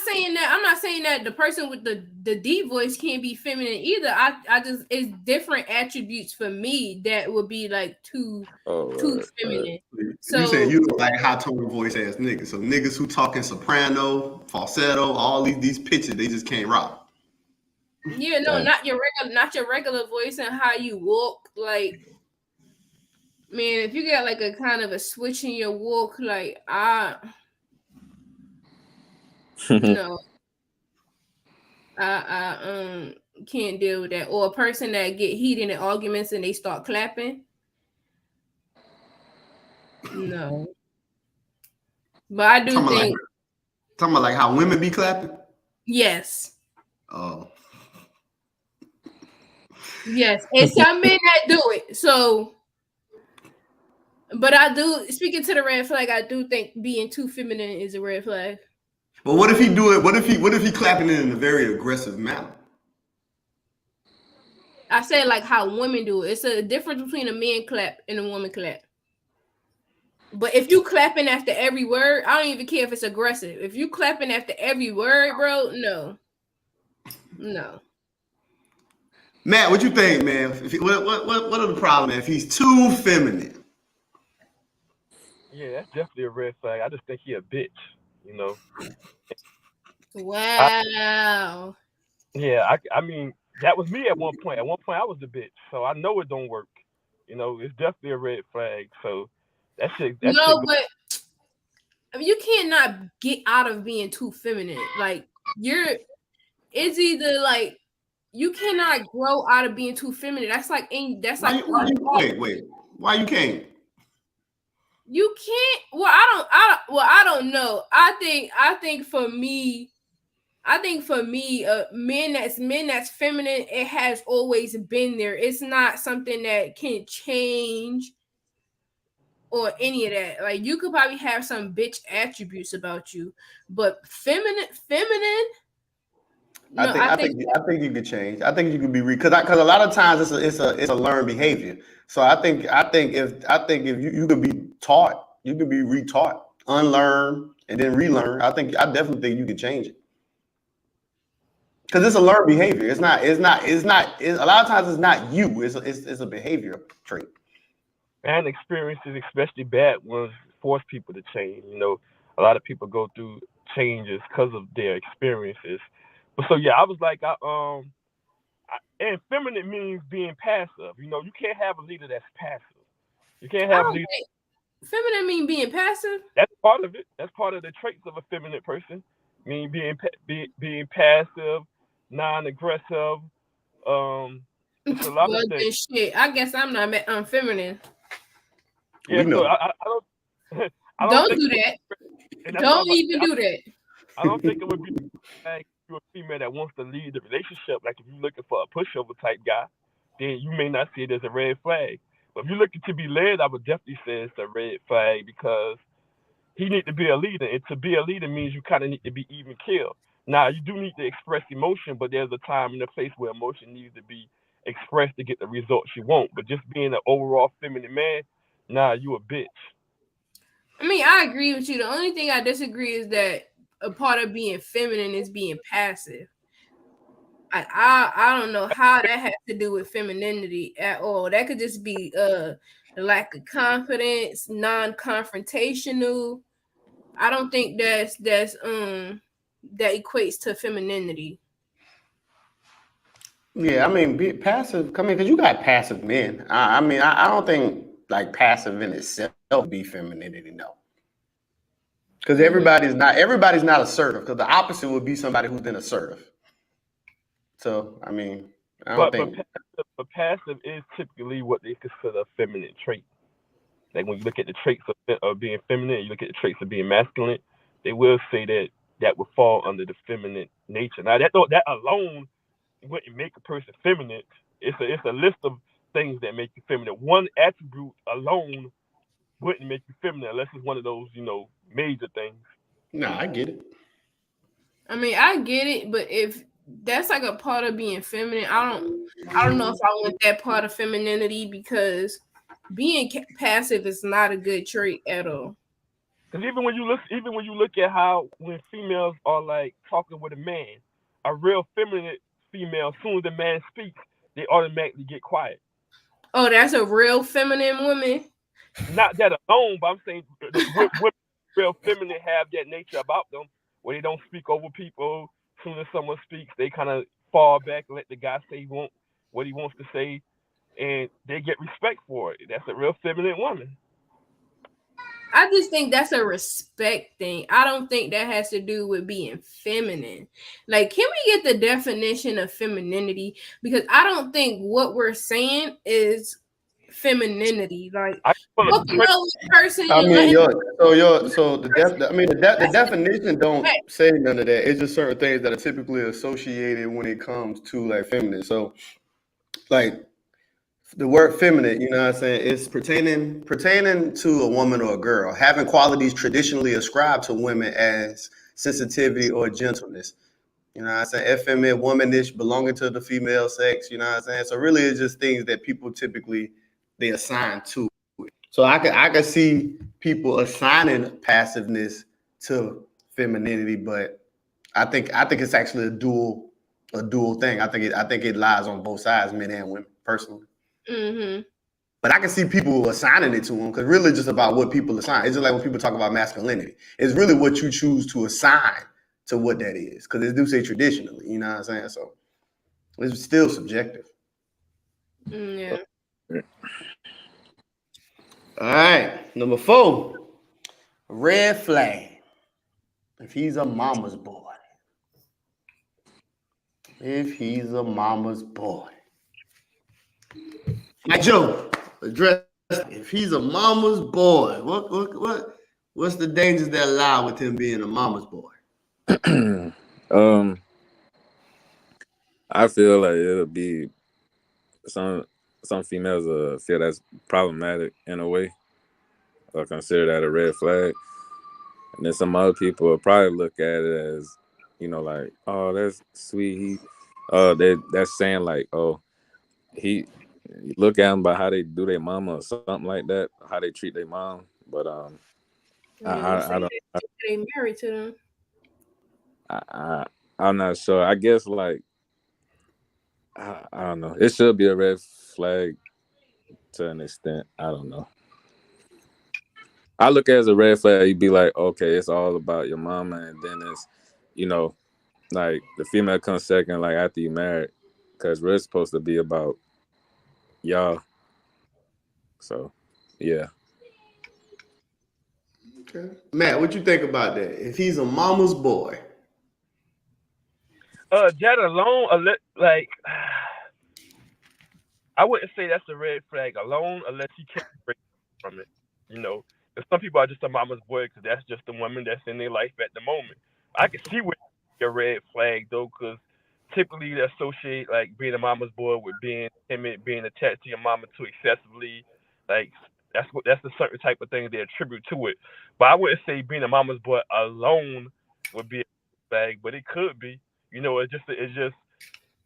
saying that. I'm not saying that the person with the deep voice can't be feminine either. I just it's different attributes for me that would be like too feminine. So you saying you don't like high tone voice ass niggas. So niggas who talking soprano, falsetto, all these pitches, they just can't rock. Yeah, no, not your regular voice and how you walk. Like, man, if you got like a kind of a switch in your walk, like no, I can't deal with that. Or a person that get heated in arguments and they start clapping. No, but I do think talking about like how women be clapping. Yes. Oh. Yes, and some men that do it. So, but I do speaking to the red flag. I do think being too feminine is a red flag. But what if he do it? What if he clapping it in a very aggressive manner? I say like how women do it. It's a difference between a man clap and a woman clap. But if you clapping after every word, I don't even care if it's aggressive. If you clapping after every word, bro, no. Matt, what you think, man? What are the problems, man? If he's too feminine? Yeah, that's definitely a red flag. I just think he a bitch, you know. Wow. I mean, that was me at one point. At one point, I was the bitch, so I know it don't work. You know, it's definitely a red flag. So that shit. But I mean, you cannot get out of being too feminine. Like it's either like you cannot grow out of being too feminine. That's like wait. Why you can't? You can't. Well, I don't know. I think for me, men that's feminine, it has always been there. It's not something that can change or any of that. Like you could probably have some bitch attributes about you, but feminine. No, I think you could change. I think you could be because a lot of times it's a learned behavior. So I think if you could be taught, you could be retaught, unlearn, and then relearn. I definitely think you could change it. Because it's a learned behavior. It's not. A lot of times it's not you. It's a behavior trait. And experiences, especially bad ones, force people to change. You know, a lot of people go through changes because of their experiences. But so yeah, I was like, and feminine means being passive. You know, you can't have a leader that's passive. You can't I have a don't leader. think feminine mean being passive. That's part of it. That's part of the traits of a feminine person. I mean, being passive, non-aggressive. It's a lot of Well, things. then shit. I guess I'm not feminine. Yeah, We so know. I don't I don't Don't think do it would, that. and that's what I Don't was even like. do that. I don't think it would be like you're a female that wants to lead the relationship. Like if you're looking for a pushover type guy, then you may not see it as a red flag. But if you're looking to be led, I would definitely say it's a red flag because he needs to be a leader, and to be a leader means you kind of need to be even killed. Now you do need to express emotion, but there's a time and a place where emotion needs to be expressed to get the results you want. But just being an overall feminine man, nah, you a bitch. I mean, I agree with you. The only thing I disagree is that a part of being feminine is being passive. I don't know how that has to do with femininity at all. That could just be the lack of confidence, non-confrontational. I don't think that equates to femininity. Yeah, I mean, passive. I mean, because you got passive men. I don't think like passive in itself be femininity. No, because Mm-hmm. everybody's not assertive. Because the opposite would be somebody who's been assertive. So I mean, I don't But but think. passive, but passive is typically what they consider a feminine trait. Like when you look at the traits of being feminine, you look at the traits of being masculine, they will say that that would fall under the feminine nature. Now that alone wouldn't make a person feminine. It's a list of things that make you feminine. One attribute alone wouldn't make you feminine unless it's one of those major things. No, I get it. I mean, I get it, but if that's like a part of being feminine, I don't know if I want that part of femininity because being passive is not a good trait at all. Because even when you look at how when females are like talking with a man, a real feminine female, as soon as the man speaks, they automatically get quiet. Oh, that's a real feminine woman. Not that alone, but I'm saying women real feminine have that nature about them where they don't speak over people. As soon as someone speaks, they kind of fall back and let the guy say what he wants to say, and they get respect for it. That's a real feminine woman. I just think that's a respect thing. I don't think that has to do with being feminine. Like, can we get the definition of femininity? Because I don't think what we're saying is femininity. Like, I want what to color person I you mean, letting the that's definition don't respect. say none of that. It's just certain things that are typically associated when it comes to like feminine. So, like the word feminine, you know what I'm saying, it's pertaining to a woman or a girl, having qualities traditionally ascribed to women as sensitivity or gentleness. You know what I'm saying? Effeminate, womanish, belonging to the female sex, you know what I'm saying? So really it's just things that people typically they assign to. So I could see people assigning passiveness to femininity, but I think it's actually a dual thing. I think it lies on both sides, men and women, personally. Mm-hmm. But I can see people assigning it to them because really just about what people assign. It's just like when people talk about masculinity. It's really what you choose to assign to what that is. Because they do say traditionally, you know what I'm saying? So it's still subjective. Yeah. All right. Number 4, red flag. If he's a mama's boy. If he's a mama's boy. Now, Joe, address if he's a mama's boy. What's the dangers that lie with him being a mama's boy? um, I feel like it'll be some some females feel that's problematic in a way, or consider that a red flag, and then some other people will probably look at it as, like, oh, that's sweet. That's saying like, oh, he look at them by how they do their mama or something like that, how they treat their mom. But I mean, they say I don't that they married to them. I I'm not sure. I guess like I don't know. It should be a red flag to an extent. I don't know. I look at it as a red flag. You'd be like, okay, it's all about your mama, and then it's, you know, like the female comes second, like after you married, because we're supposed to be about y'all. So, yeah. Okay. Matt, what you think about that? If he's a mama's boy. That alone, like, I wouldn't say that's a red flag alone unless he can't break from it. You know, 'cause some people are just a mama's boy because that's just the woman that's in their life at the moment. I can see where it's a red flag though, because typically they associate like being a mama's boy with being timid, being attached to your mama too excessively. Like that's a certain type of thing they attribute to it. But I wouldn't say being a mama's boy alone would be a red flag, but it could be. You know, it's just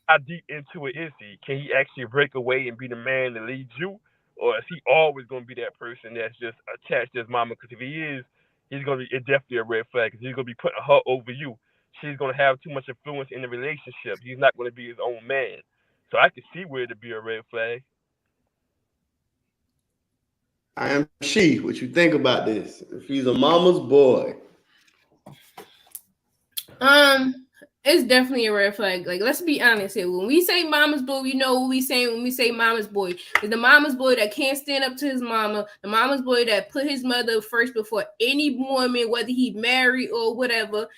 how deep into it is he? Can he actually break away and be the man that leads you, or is he always going to be that person that's just attached to his mama? Because if he is, he's going to be it's definitely a red flag. Because he's going to be putting her over you. She's going to have too much influence in the relationship. He's not going to be his own man. So I can see where it'd be a red flag. I am she. What you think about this? If he's a mama's boy. It's definitely a red flag. Like, let's be honest here. When we say mama's boy, we know what we saying when we say mama's boy. It's the mama's boy that can't stand up to his mama, the mama's boy that put his mother first before any woman, whether he married or whatever.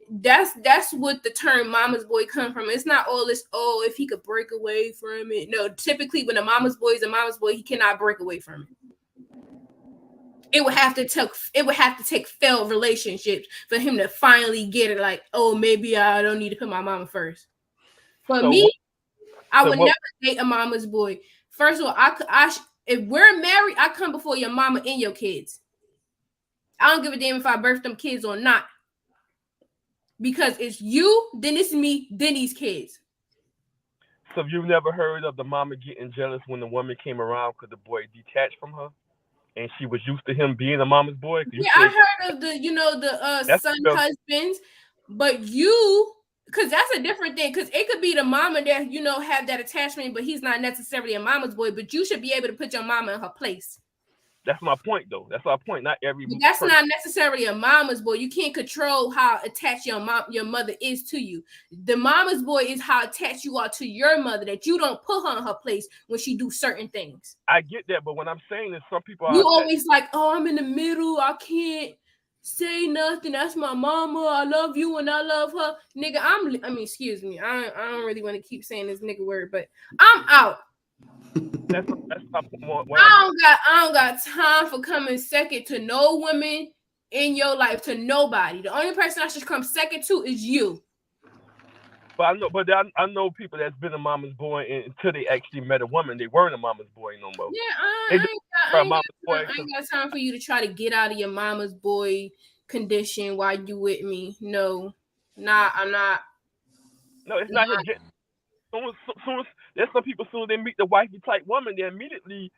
That's what the term mama's boy come from. It's not all this, if he could break away from it. No, typically when a mama's boy is a mama's boy, he cannot break away from it. It would have to take failed relationships for him to finally get it. Like, maybe I don't need to put my mama first. For me, I would never date a mama's boy. First of all, if we're married, I come before your mama and your kids. I don't give a damn if I birth them kids or not, because it's you, then it's me, then these kids. So you've never heard of the mama getting jealous when the woman came around because the boy detached from her? And she was used to him being a mama's boy. Yeah, I heard of the son husbands, but because that's a different thing. Because it could be the mama that have that attachment, but he's not necessarily a mama's boy. But you should be able to put your mama in her place. That's my point, though. That's my point. Not every. But that's not necessarily a mama's boy. You can't control how attached your mother is to you. The mama's boy is how attached you are to your mother, that you don't put her in her place when she do certain things. I get that, but what I'm saying is some people you always like, I'm in the middle. I can't say nothing. That's my mama. I love you and I love her, nigga. Excuse me. I don't really want to keep saying this nigga word, but I'm out. That's I don't got time for coming second to no woman in your life, to nobody. The only person I should come second to is you. But I know people that's been a mama's boy until they actually met a woman. They weren't a mama's boy no more. Yeah, I ain't got time for you to try to get out of your mama's boy condition while you with me. No, I'm not. No, it's not. There's some people, as soon as they meet the wifey type woman, they immediately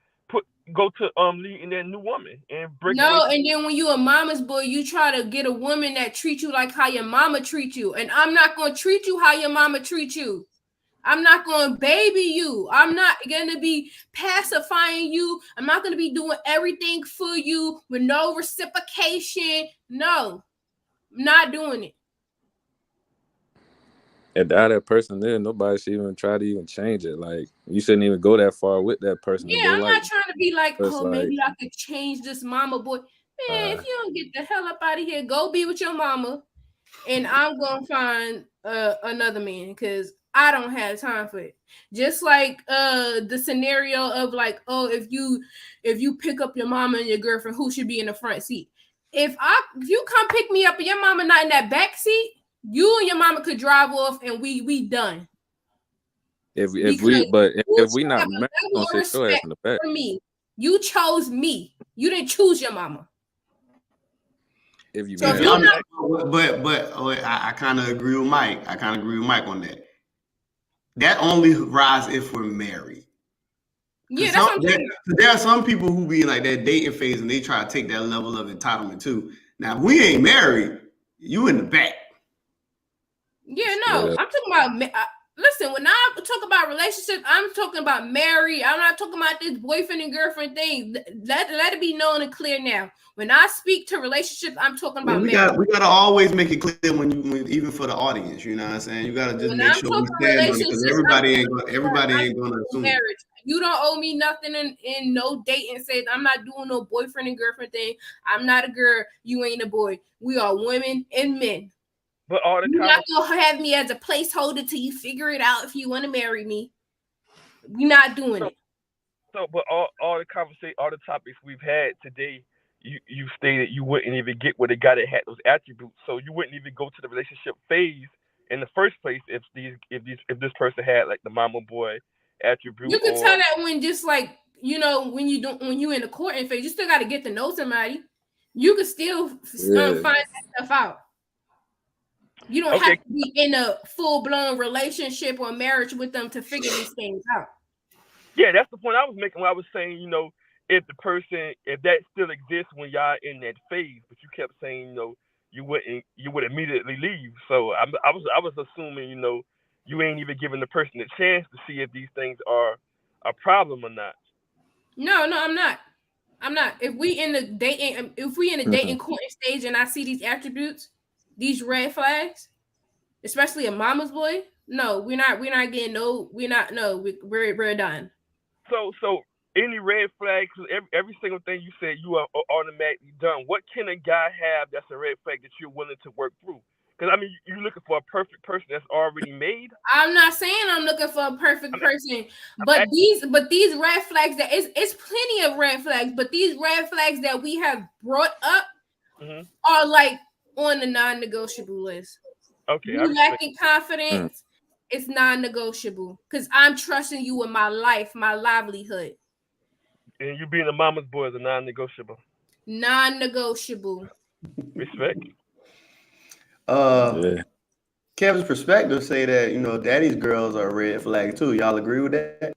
go to leading their new woman and break. No, and then when you a mama's boy, you try to get a woman that treats you like how your mama treats you, and I'm not going to treat you how your mama treats you. I'm not going to baby you. I'm not going to be pacifying you. I'm not going to be doing everything for you with no reciprocation. No, I'm not doing it. And that person there, nobody should even try to even change it. Like, you shouldn't even go that far with that person. Yeah, I'm not trying to be like, maybe I could change this mama boy. Man, if you don't get the hell up out of here, go be with your mama. And I'm going to find another man, because I don't have time for it. Just like the scenario of like, if you pick up your mama and your girlfriend, who should be in the front seat? If you come pick me up and your mama not in that back seat, you and your mama could drive off and we done. If we not married, don't sit your ass in the back. For me, you chose me. You didn't choose your mama. I kind of agree with Mike. On that. That only rise if we're married. Yeah, that's what I'm saying. There are some people who be like that dating phase and they try to take that level of entitlement too. Now, if we ain't married, you in the back. Yeah, no, I'm talking about. Listen, when I talk about relationships, I'm talking about married. I'm not talking about this boyfriend and girlfriend thing. Let it be known and clear now. When I speak to relationships, I'm talking about marriage. We gotta always make it clear when even for the audience. You know what I'm saying? You gotta just When make I'm sure we talking stand on it because relationships, everybody ain't gonna assume. marriage. You don't owe me nothing in no dating. Say I'm not doing no boyfriend and girlfriend thing. I'm not a girl. You ain't a boy. We are women and men. But all the You're not gonna have me as a placeholder till you figure it out if you want to marry me. We're not doing it. So, but all the conversation, all the topics we've had today, you stated you wouldn't even get with a guy that had those attributes. So you wouldn't even go to the relationship phase in the first place if this person had like the mama boy attribute. You can tell that when just like when you in the courting phase, you still got to get to know somebody. You can still find that stuff out. You don't have to be in a full-blown relationship or marriage with them to figure these things out. Yeah, that's the point I was making when I was saying, if that still exists when y'all in that phase, but you kept saying, you would immediately leave. So I was assuming, you ain't even giving the person a chance to see if these things are a problem or not. No, I'm not. If we in the dating courting stage and I see these attributes, these red flags, especially a mama's boy, no, we're not getting we're done. So any red flags, every single thing you said, you are automatically done. What can a guy have that's a red flag that you're willing to work through? Because I mean, you're looking for a perfect person that's already made. I'm not saying I'm looking for a perfect person, but these red flags it's plenty of red flags, but these red flags that we have brought up are like on the non-negotiable list. Okay, you lacking confidence, it's non-negotiable because I'm trusting you with my life, my livelihood. And you being a mama's boy is a non-negotiable. Non-negotiable. Respect. Kevin's perspective say that daddy's girls are a red flag too. Y'all agree with that?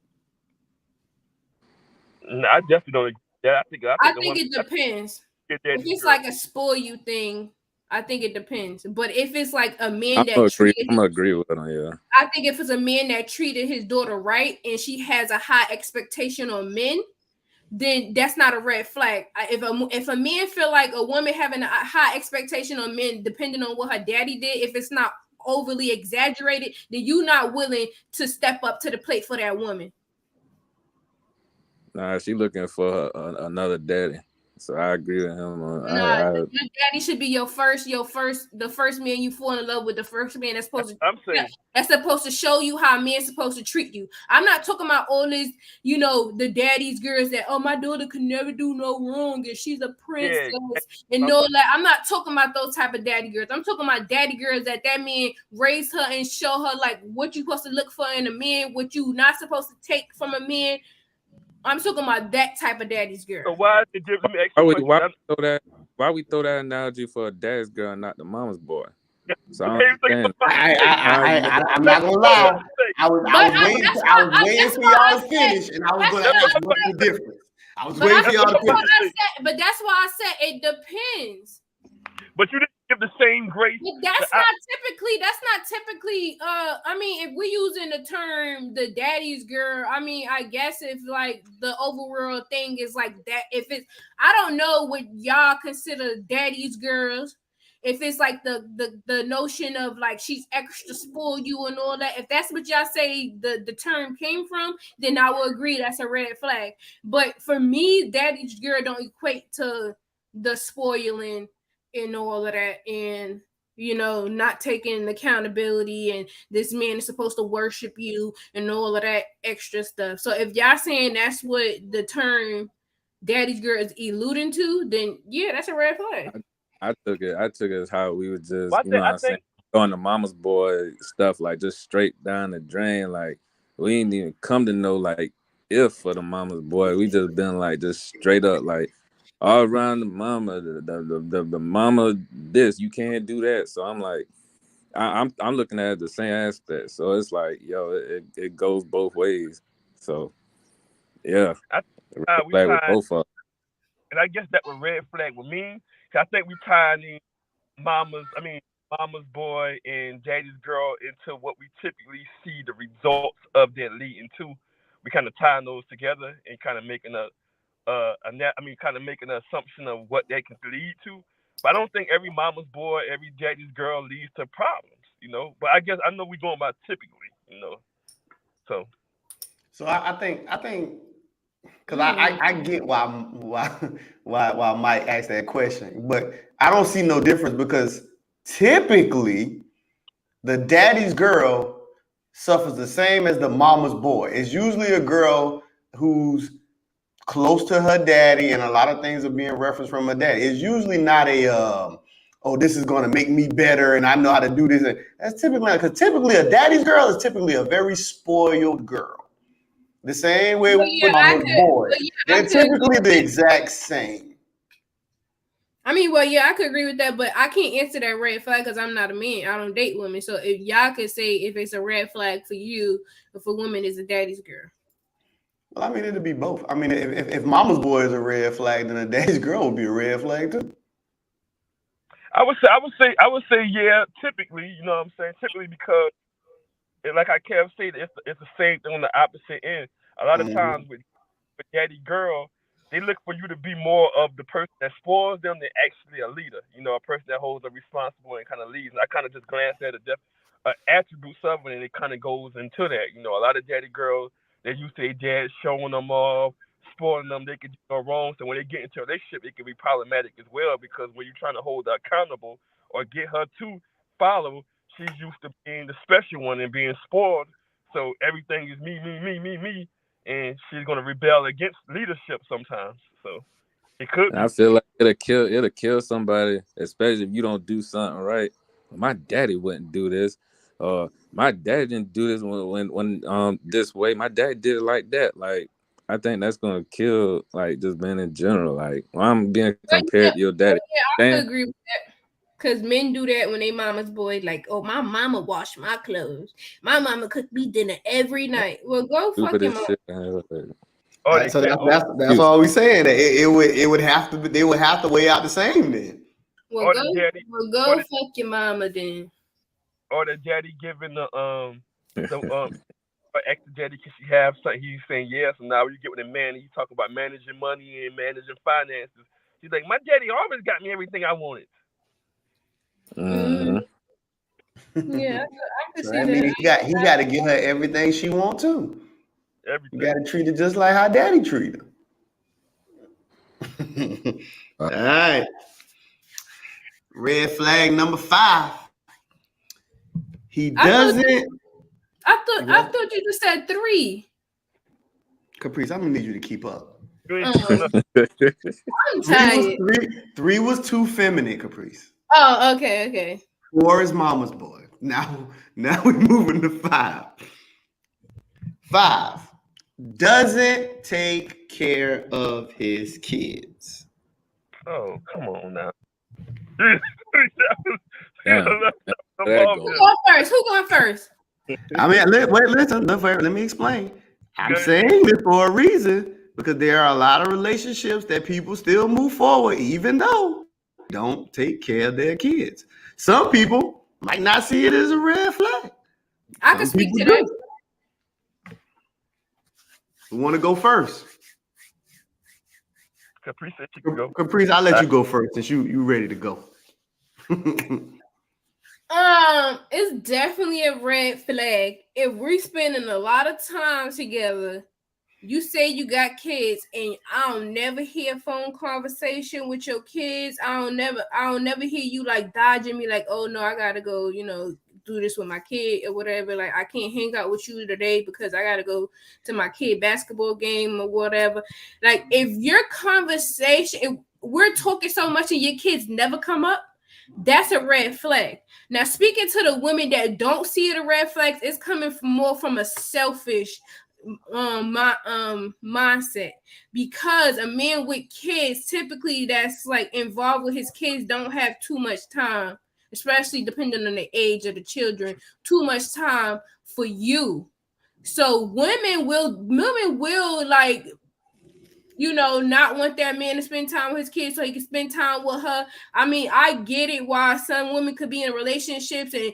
No, I definitely don't agree with that. I think it depends. If it's like a spoil you thing, I think it depends. But if it's like a man I'm gonna agree with him. Yeah. I think if it's a man that treated his daughter right and she has a high expectation on men, then that's not a red flag. If a man feel like a woman having a high expectation on men, depending on what her daddy did, if it's not overly exaggerated, then you're not willing to step up to the plate for that woman. Nah, she looking for another daddy. So I agree with him. Your daddy should be the first man you fall in love with, the first man that's supposed to show you how a man's supposed to treat you. I'm not talking about all this, the daddy's girls that, oh, my daughter could never do no wrong and she's a princess and all that. I'm not talking about those type of daddy girls. I'm talking about daddy girls that man raised her and show her like what you supposed to look for in a man, what you not supposed to take from a man. I'm talking about that type of daddy's girl. So why is it different? Why we throw that analogy for a daddy's girl and not the mama's boy? So I'm not gonna lie. I was waiting for y'all to finish, and I was gonna ask what's the difference. I was waiting for y'all to finish. But that's why I said it depends. But you didn't give the same grace. That's not typically. I mean, if we're using the term the daddy's girl, I mean, I guess if like the overall thing is like that, if it's, I don't know what y'all consider daddy's girls. If it's like the notion of like she's extra spoil you and all that, if that's what y'all say the term came from, then I will agree that's a red flag. But for me, daddy's girl don't equate to the spoiling and all of that, and not taking accountability, and this man is supposed to worship you and all of that extra stuff. So if y'all saying that's what the term daddy's girl is alluding to, then yeah, that's a red flag. I took it as how we would just throwing the mama's boy stuff like just straight down the drain. Like we ain't even come to know like if for the mama's boy. We just been like just straight up like all around the mama, the mama, this, you can't do that. So I'm like, I'm looking at the same aspect. So it's like, yo, it goes both ways. So yeah, red flag with both of them. And I guess that what red flag would mean. I think we tying in mama's boy and daddy's girl into what we typically see the results of that leading to. We kind of tying those together and kind of making kind of making an assumption of what that can lead to. But I don't think every mama's boy, every daddy's girl leads to problems, you know. But I guess I know we're going about typically, you know. So I think because I get why Mike asked that question, but I don't see no difference because typically the daddy's girl suffers the same as the mama's boy. It's usually a girl who's close to her daddy, and a lot of things are being referenced from her daddy. It's usually not oh, this is going to make me better, and I know how to do this. That's typically because typically a daddy's girl is typically a very spoiled girl. The same way with mama's boy. They're typically the exact same. I mean, well, yeah, I could agree with that, but I can't answer that red flag because I'm not a man. I don't date women. So if y'all could say if it's a red flag for you, if a woman is a daddy's girl. Well, I mean, it'd be both. I mean, if mama's boy is a red flag, then a daddy's girl would be a red flag too. I would say, yeah. Typically, you know what I'm saying? Typically, because like I Kev said, it's the same thing on the opposite end. A lot of times with daddy girl, they look for you to be more of the person that spoils them than actually a leader. You know, a person that holds a responsible and kind of leads. And I kind of just glanced at attributes of it, and it kind of goes into that. You know, a lot of daddy girls, they're used to their dad showing them off, spoiling them. They could do no wrong. So when they get into a relationship, it can be problematic as well because when you're trying to hold her accountable or get her to follow, she's used to being the special one and being spoiled. So everything is me, me, me, me, me, and she's gonna rebel against leadership sometimes. So it could be. I feel like it'll kill somebody, especially if you don't do something right. My daddy wouldn't do this. My daddy didn't do this when this way. My dad did it like that. Like I think that's gonna kill like just men in general. Like when I'm being compared to your daddy. Yeah, I agree with that. Because men do that when they mama's boy, like, oh, my mama washed my clothes. My mama cooked me dinner every night. Well, go fuck your mama. So that's all we saying. That it would have to be, they would have to weigh out the same then. Well, go fuck your mama then. Or the daddy giving the extra daddy because she have something. He's saying yes, and now you get with a man. He's talking about managing money and managing finances. She's like, my daddy always got me everything I wanted. Mm-hmm. Yeah, I can see that. Means he got to give her everything she wants to. Everything. You got to treat her just like how daddy treat her. All right. Red flag number 5. He doesn't. I thought you just said 3. Caprice, I'm gonna need you to keep up. I'm tired. 3 was too feminine, Caprice. Oh, okay. 4 is mama's boy. Now we're moving to 5. 5 doesn't take care of his kids. Oh, come on now. Who going first? I mean, listen. Let me explain. I'm saying this for a reason because there are a lot of relationships that people still move forward even though they don't take care of their kids. Some people might not see it as a red flag. I can speak to that. Who want to go first? Caprice, you can go. Caprice, I'll let you go first since you ready to go. It's definitely a red flag. If we're spending a lot of time together, you say you got kids, and I don't never hear phone conversation with your kids. I don't never hear you like dodging me, like, oh no, I gotta go, do this with my kid or whatever. Like, I can't hang out with you today because I gotta go to my kid basketball game or whatever. Like, if your conversation, if we're talking so much and your kids never come up, that's a red flag. Now, speaking to the women that don't see it a red flag, it's coming from a selfish mindset, because a man with kids typically that's like involved with his kids don't have too much time, especially depending on the age of the children, too much time for you. So women will like, not want that man to spend time with his kids so he can spend time with her. I mean, I get it why some women could be in relationships and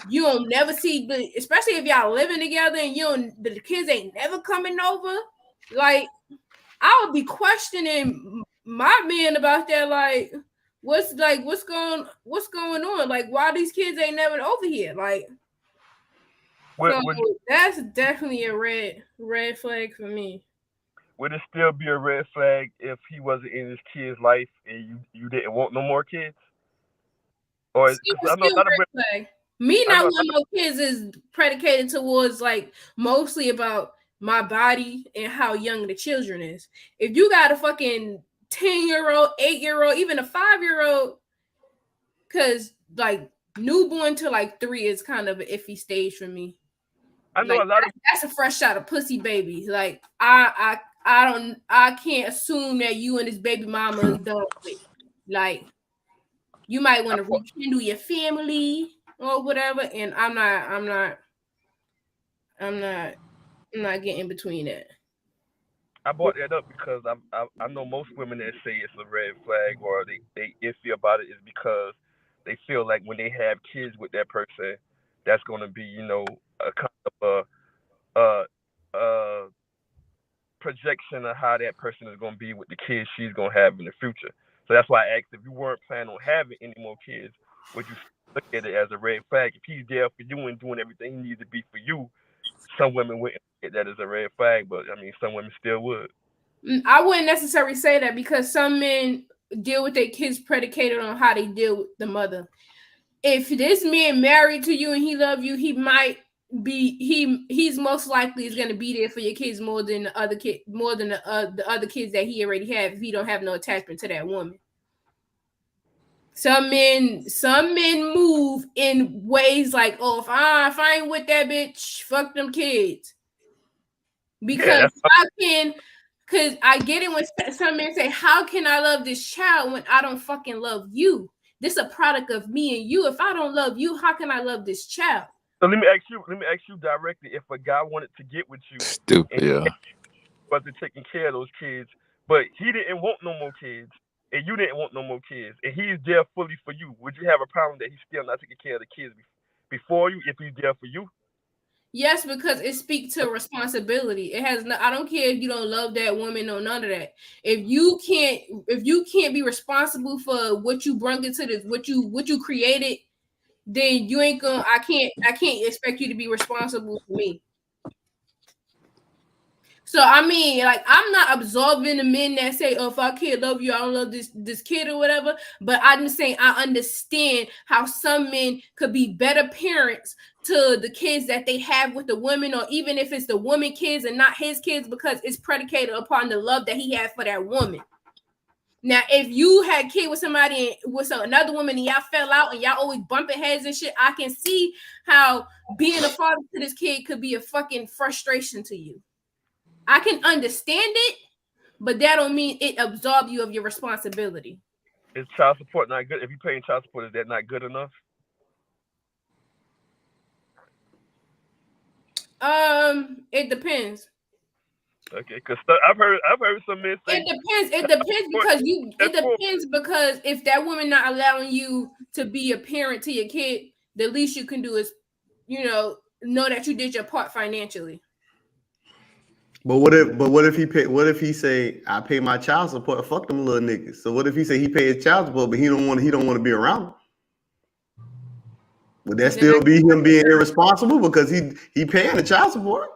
you don't never see, especially if y'all living together and the kids ain't never coming over. Like, I would be questioning my man about that. Like, what's going on? Like, why these kids ain't never over here? Like, so that's definitely a red flag for me. Would it still be a red flag if he wasn't in his kid's life and you didn't want no more kids? Or because I know a lot of red flag. Me not wanting no kids is predicated towards like mostly about my body and how young the children is. If you got a fucking 10-year-old, 8-year-old, even a 5-year-old, because like newborn to like 3 is kind of an iffy stage for me. I know a lot of that's a fresh shot of pussy baby. Like I can't assume that you and this baby mama is done with. Like you might want to rekindle your family or whatever, and I'm not getting between that. I brought that up because I know most women that say it's a red flag or they iffy about it is because they feel like when they have kids with that person, that's going to be a kind of a projection of how that person is going to be with the kids she's going to have in the future. So that's why I asked if you weren't planning on having any more kids, would you look at it as a red flag? If he's there for you and doing everything he needs to be for you, some women wouldn't look at that as a red flag, but I mean, some women still would. I wouldn't necessarily say that because some men deal with their kids predicated on how they deal with the mother. If this man married to you and he love you, he might be he's most likely is going to be there for your kids more than the other the other kids that he already have if he don't have no attachment to that woman. Some men move in ways like, oh, if I ain't with that bitch, fuck them kids. Because because I get it when some men say, how can I love this child when I don't fucking love you? This is a product of me and you. If I don't love you, how can I love this child? So let me ask you directly: if a guy wanted to get with you, stupid, yeah, wasn't taking care of those kids, but he didn't want no more kids, and you didn't want no more kids, and he's there fully for you, would you have a problem that he's still not taking care of the kids before you if he's there for you? Yes, because it speaks to responsibility. It has no, I don't care if you don't love that woman or none of that. If you can't be responsible for what you brought into this, what you created, then you ain't gonna. I can't expect you to be responsible for me. So I mean, like, I'm not absolving the men that say, "Oh, if I can't love you, I don't love this kid or whatever." But I'm just saying I understand how some men could be better parents to the kids that they have with the women, or even if it's the woman kids and not his kids, because it's predicated upon the love that he had for that woman. Now, if you had a kid with somebody with another woman and y'all fell out and y'all always bumping heads and shit, I can see how being a father to this kid could be a fucking frustration to you. I can understand it, but that don't mean it absolves you of your responsibility. Is child support not good? If you're paying child support, is that not good enough? It depends. Okay, because I've heard some men say it depends because if that woman not allowing you to be a parent to your kid, the least you can do is, know that you did your part financially. But what if he say I pay my child support? Fuck them little niggas. So what if he say he pays child support, but he don't want to be around? Would that still be him being irresponsible because he paying the child support?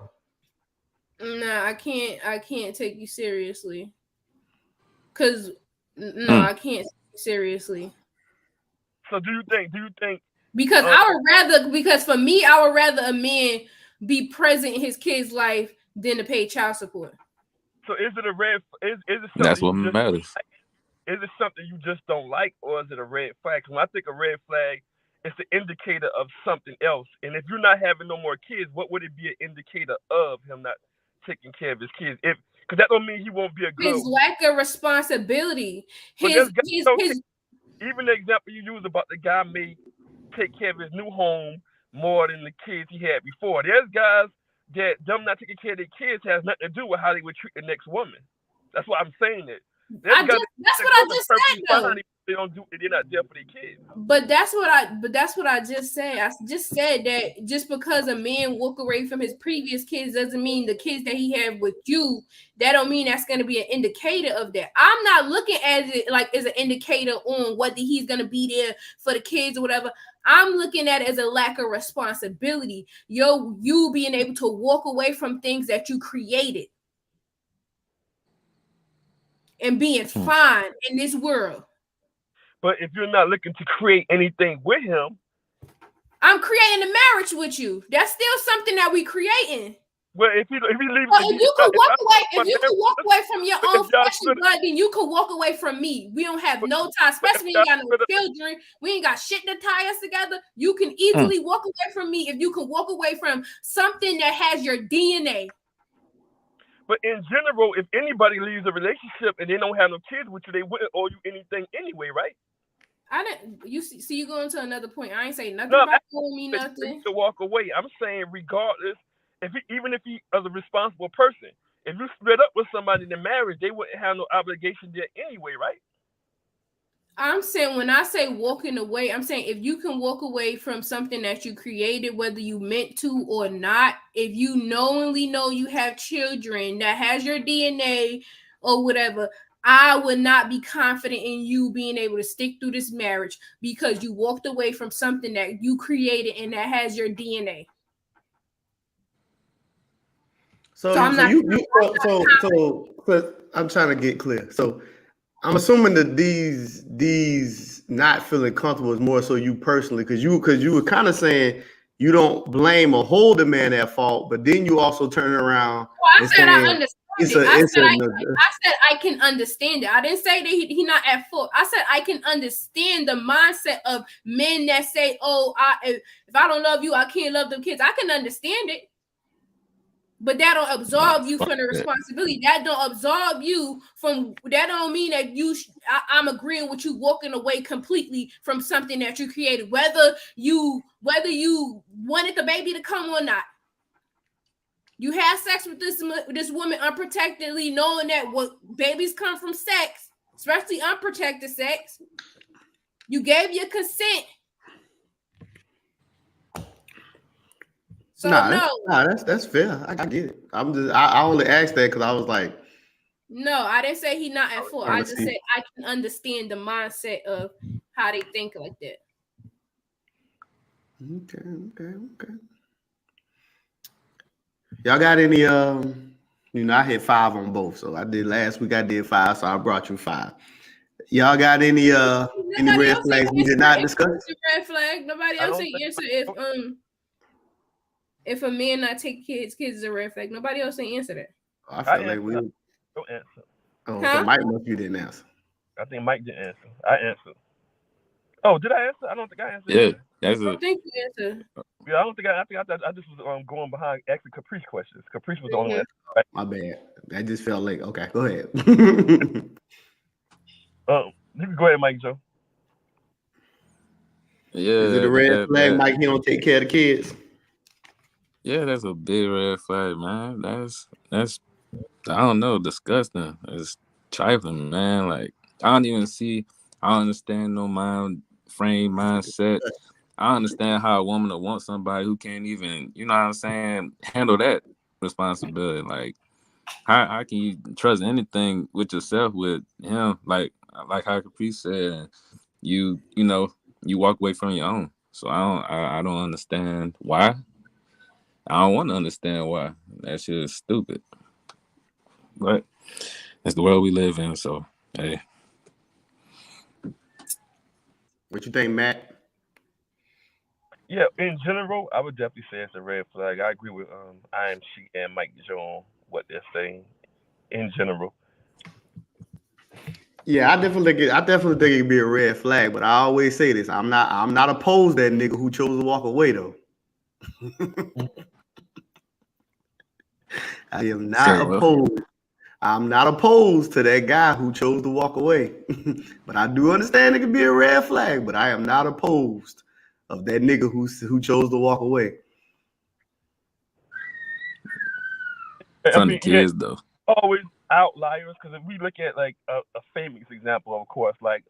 No, I can't take you seriously. Cause I can't take you seriously. So do you think? Because for me, I would rather a man be present in his kid's life than to pay child support. So is it a red? Is it something that's what matters? Is it something you just don't like, or is it a red flag? When I think a red flag, it's an indicator of something else. And if you're not having no more kids, what would it be an indicator of him not taking care of his kids? Because that don't mean he won't be a good. His lack of responsibility. Even the example you use about the guy may take care of his new home more than the kids he had before. There's guys that them not taking care of their kids has nothing to do with how they would treat the next woman. That's why I'm saying it. That's what I just said though. They don't do it. They're not there for their kids. But that's what I just said. I just said that just because a man walk away from his previous kids doesn't mean the kids that he had with you. That don't mean that's going to be an indicator of that. I'm not looking at it like as an indicator on whether he's going to be there for the kids or whatever. I'm looking at it as a lack of responsibility. You being able to walk away from things that you created and being fine in this world. But if you're not looking to create anything with him, I'm creating a marriage with you. That's still something that we creating. Well, if you leave, if you could walk away from your own flesh and blood, then you could walk away from me. We don't have no time, especially when you got no children. We ain't got shit to tie us together. You can easily walk away from me if you can walk away from something that has your DNA. But in general, if anybody leaves a relationship and they don't have no kids with you, they wouldn't owe you anything anyway, right? I didn't. You see, you going to another point. I ain't saying nothing about owing me nothing. To walk away. I'm saying regardless, even if he is a responsible person, if you split up with somebody in the marriage, they wouldn't have no obligation there anyway, right? I'm saying when I say walking away, I'm saying if you can walk away from something that you created, whether you meant to or not, if you knowingly know you have children that has your DNA or whatever, I would not be confident in you being able to stick through this marriage because you walked away from something that you created and that has your DNA. So I'm trying to get clear. So I'm assuming that these not feeling comfortable is more so you personally, because you were kind of saying you don't blame or hold the man at fault, but then you also turn around. I said I understand. I said I can understand it. I didn't say that he not at fault. I said I can understand the mindset of men that say, "Oh, if I don't love you, I can't love them kids." I can understand it. But that don't absolve you from the responsibility. That don't absolve you from. That don't mean that I'm agreeing with you walking away completely from something that you created, whether you wanted the baby to come or not. You had sex with this woman unprotectedly, knowing that what babies come from sex, especially unprotected sex. You gave your consent. So that's fair. I get it. I only asked that because I was like, no, I didn't say he not at fault. I just said I can understand the mindset of how they think like that. Okay. Y'all got any? I hit 5 on both. So I did last week. I did 5, so I brought you 5. Y'all got any red flags we did not discuss? Red flag. Nobody else answer if a man not take kids is a red flag. Nobody else ain't answer that. I feel like we don't answer. Oh, so Mike, you didn't answer. I think Mike didn't answer. I answered. Oh, did I answer? I don't think I answered. Yeah, I don't think you answered. Yeah, I don't think I just was going behind asking Caprice questions. Caprice was the only one. Right? My bad. I just felt like okay. Go ahead. You can go ahead, Mike Joe. Yeah. Is it a red flag, Mike? He don't take care of the kids. Yeah, that's a big red flag, man. That's I don't know, disgusting. It's trifling, man. Like I don't understand no mindset. I understand how a woman will want somebody who can't even, you know what I'm saying, handle that responsibility. Like how can you trust anything with yourself with him? Like how Caprice said, you walk away from your own. So I don't understand why. I don't want to understand why. That shit is stupid. But that's the world we live in, so hey. What you think, Matt? Yeah, in general, I would definitely say it's a red flag. I agree with IMC and Mike Joe on what they're saying in general. Yeah, I definitely think it could be a red flag, but I always say this. I'm not opposed to that nigga who chose to walk away though. I am not opposed. I'm not opposed to that guy who chose to walk away. But I do understand it could be a red flag, but I am not opposed of that nigga who chose to walk away. From the kids though. always outliers because if we look at like a famous example, of course, like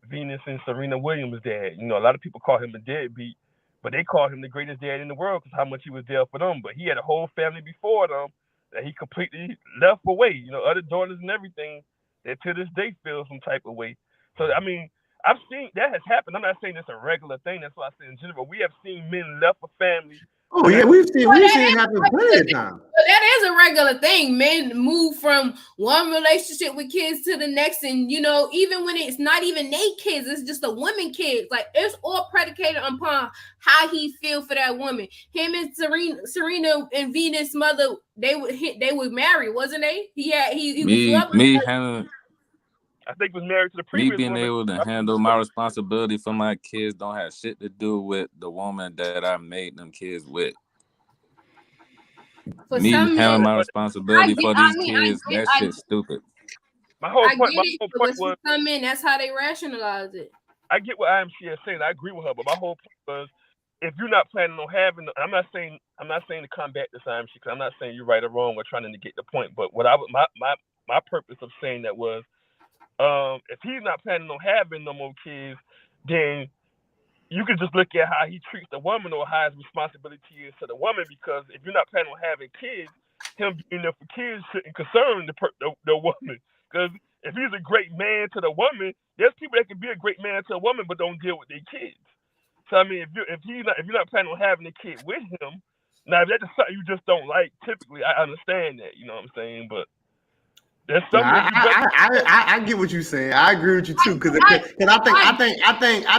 Venus and Serena Williams' dad. You know, a lot of people call him a deadbeat, but they call him the greatest dad in the world because how much he was there for them. But he had a whole family before them that he completely left away. You know, other daughters and everything that to this day feel some type of way. So I mean, I've seen that has happened. I'm not saying it's a regular thing. That's why I say in general. We have seen men left a family. Oh yeah, we've seen it happen plenty of times. But that is a regular thing. Men move from one relationship with kids to the next, and you know, even when it's not even they kids, it's just a woman kids. Like it's all predicated upon how he feel for that woman. Him and Serena and Venus' mother, they were married, wasn't they? He was loving. I think was married to the Me previous being woman. able to handle my responsibility for my kids don't have shit to do with the woman that I made them kids with. Me handling my responsibility for these kids, that shit's stupid. My whole point was for some men, that's how they rationalize it. I get what IMC is saying. I agree with her, but my whole point was, if you're not planning on having, I'm not saying to combat this IMC because I'm not saying you're right or wrong or trying to negate the point. But what my purpose of saying that was, if he's not planning on having no more kids, then you can just look at how he treats the woman or how his responsibility is to the woman. Because if you're not planning on having kids, him being there for kids shouldn't concern the woman. Because if he's a great man to the woman, there's people that can be a great man to a woman but don't deal with their kids. So I mean, if you're not planning on having a kid with him, now if that's just something you just don't like, typically I understand that. You know what I'm saying? But I get what you're saying. I agree with you too, because I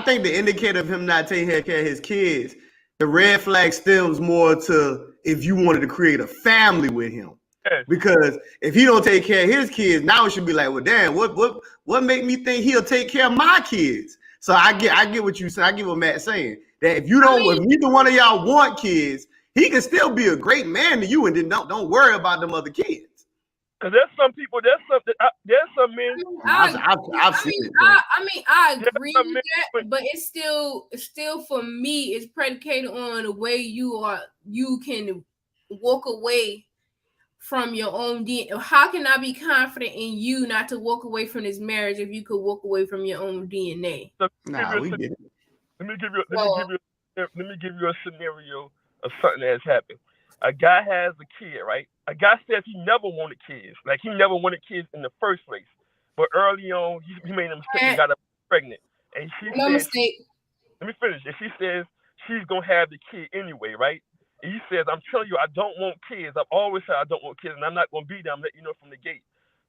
think the indicator of him not taking care of his kids, the red flag stems more to if you wanted to create a family with him. Yes. Because if he don't take care of his kids, now it should be like, well, damn, what make me think he'll take care of my kids? So I get what you say. I get what Matt's saying. That if if neither one of y'all want kids, he can still be a great man to you, and then don't worry about them other kids. Because there's some people, there's some men. I've seen it. I agree with that, but it's still for me, it's predicated on the way you can walk away from your own DNA. How can I be confident in you not to walk away from this marriage if you could walk away from your own DNA? Let me give you a scenario of something that has happened. A guy has a kid, right? A guy says he never wanted kids. Like, he never wanted kids in the first place. But early on, he made a mistake and got pregnant. And mistake. Let me finish. And she says she's going to have the kid anyway, right? And he says, I'm telling you, I don't want kids. I've always said I don't want kids, and I'm not going to be there. I'm letting you know from the gate.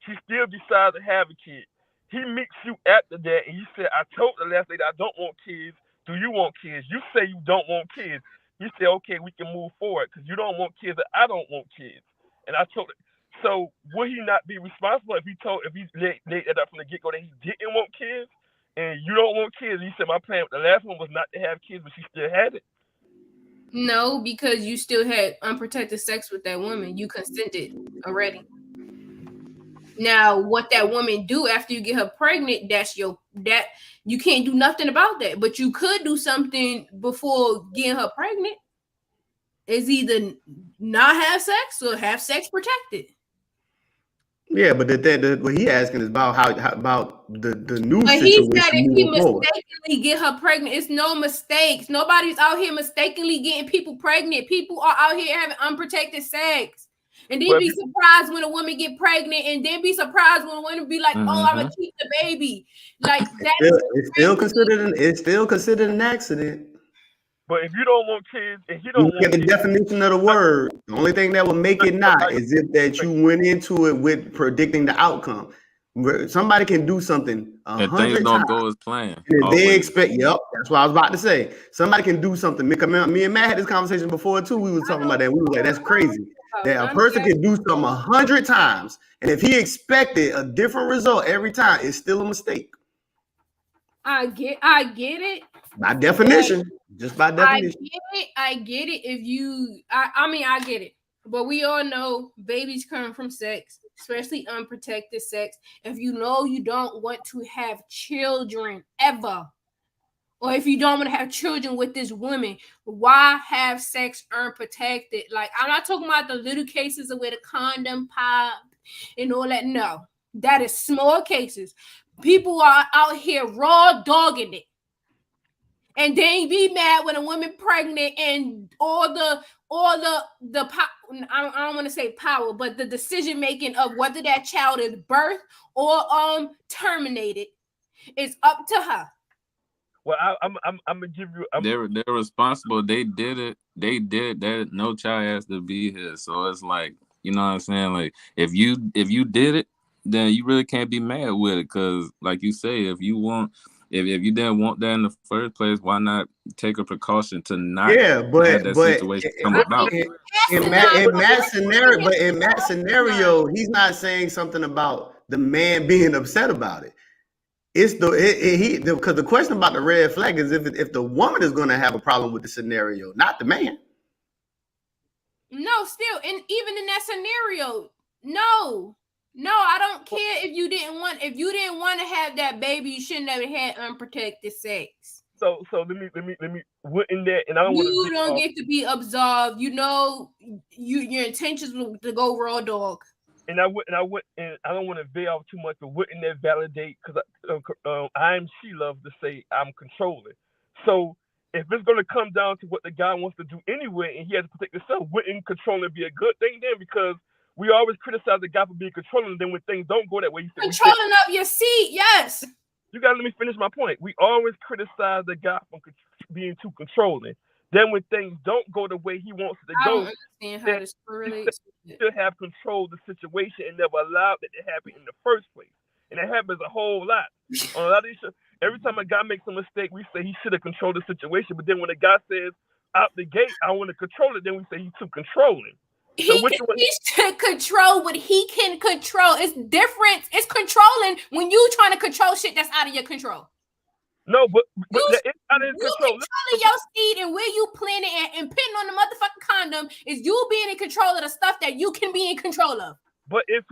She still decides to have a kid. He meets you after that, and he said, I told the last lady I don't want kids. Do you want kids? You say you don't want kids. You say, okay, we can move forward because you don't want kids and I don't want kids. And I told her, so would he not be responsible if he laid it up from the get-go that he didn't want kids and you don't want kids? He said, my plan with the last one was not to have kids, but she still had it. No, because you still had unprotected sex with that woman. You consented already. Now, what that woman do after you get her pregnant, that you can't do nothing about that. But you could do something before getting her pregnant. Is either not have sex or have sex protected. Yeah, but what he asking is about how about the new but situation. He said if he mistakenly get her pregnant, it's no mistakes. Nobody's out here mistakenly getting people pregnant. People are out here having unprotected sex. And then be surprised when a woman get pregnant, and then be surprised when a woman be like, "Oh, I'm gonna keep the baby." Like that. It's still considered an accident. But if you don't want kids, if you don't want the definition of the word, the only thing that will make it not is if that you went into it with predicting the outcome. Somebody can do something 100 don't go as planned. They expect. Yep, that's what I was about to say. Somebody can do something. Me and Matt had this conversation before too. We were talking about that. We were like, that's crazy. That a person can do something 100 times, and if he expected a different result every time, it's still a mistake. I get it. By definition, just by definition. I get it. I get it. But we all know babies come from sex, especially unprotected sex. If you know you don't want to have children ever, or if you don't want to have children with this woman, why have sex unprotected? Like, I'm not talking about the little cases of where the condom pop and all that. No, that is small cases. People are out here raw dogging it. And they be mad when a woman pregnant and all the I don't want to say power, but the decision making of whether that child is birthed or terminated is up to her. Well, I'm gonna give you. They're responsible. They did it. They did that. No child has to be here. So it's like, you know what I'm saying? Like if you did it, then you really can't be mad with it. Cause like you say, if you you didn't want that in the first place, why not take a precaution to not have that situation come about? In Matt's scenario, he's not saying something about the man being upset about it. It's because the question about the red flag is if the woman is going to have a problem with the scenario, not the man. No, still, and even in that scenario, no, I don't care if you didn't want to have that baby, you shouldn't have had unprotected sex. So let me wouldn't that, and I don't want to. You don't get to be absolved. You know, your intentions were to go raw dog. And I don't want to veil off too much, but wouldn't that validate? Because she loves to say I'm controlling. So if it's going to come down to what the guy wants to do anyway, and he has to protect himself, wouldn't controlling be a good thing then? Because we always criticize the guy for being controlling, and then when things don't go that way, controlling up your seat. Yes. You got to let me finish my point. We always criticize the guy for being too controlling. Then when things don't go the way he wants it to go, he should have controlled the situation and never allowed that to happen in the first place. And that happens a whole lot. On a lot of these, every time a guy makes a mistake, we say he should have controlled the situation. But then when a guy says out the gate, I want to control it, then we say he's too controlling. He should control what he can control. It's different. It's controlling when you trying to control shit that's out of your control. No, but it's out of his control. Controlling your seed and where you plant it and putting on the motherfucking condom is you being in control of the stuff that you can be in control of. But if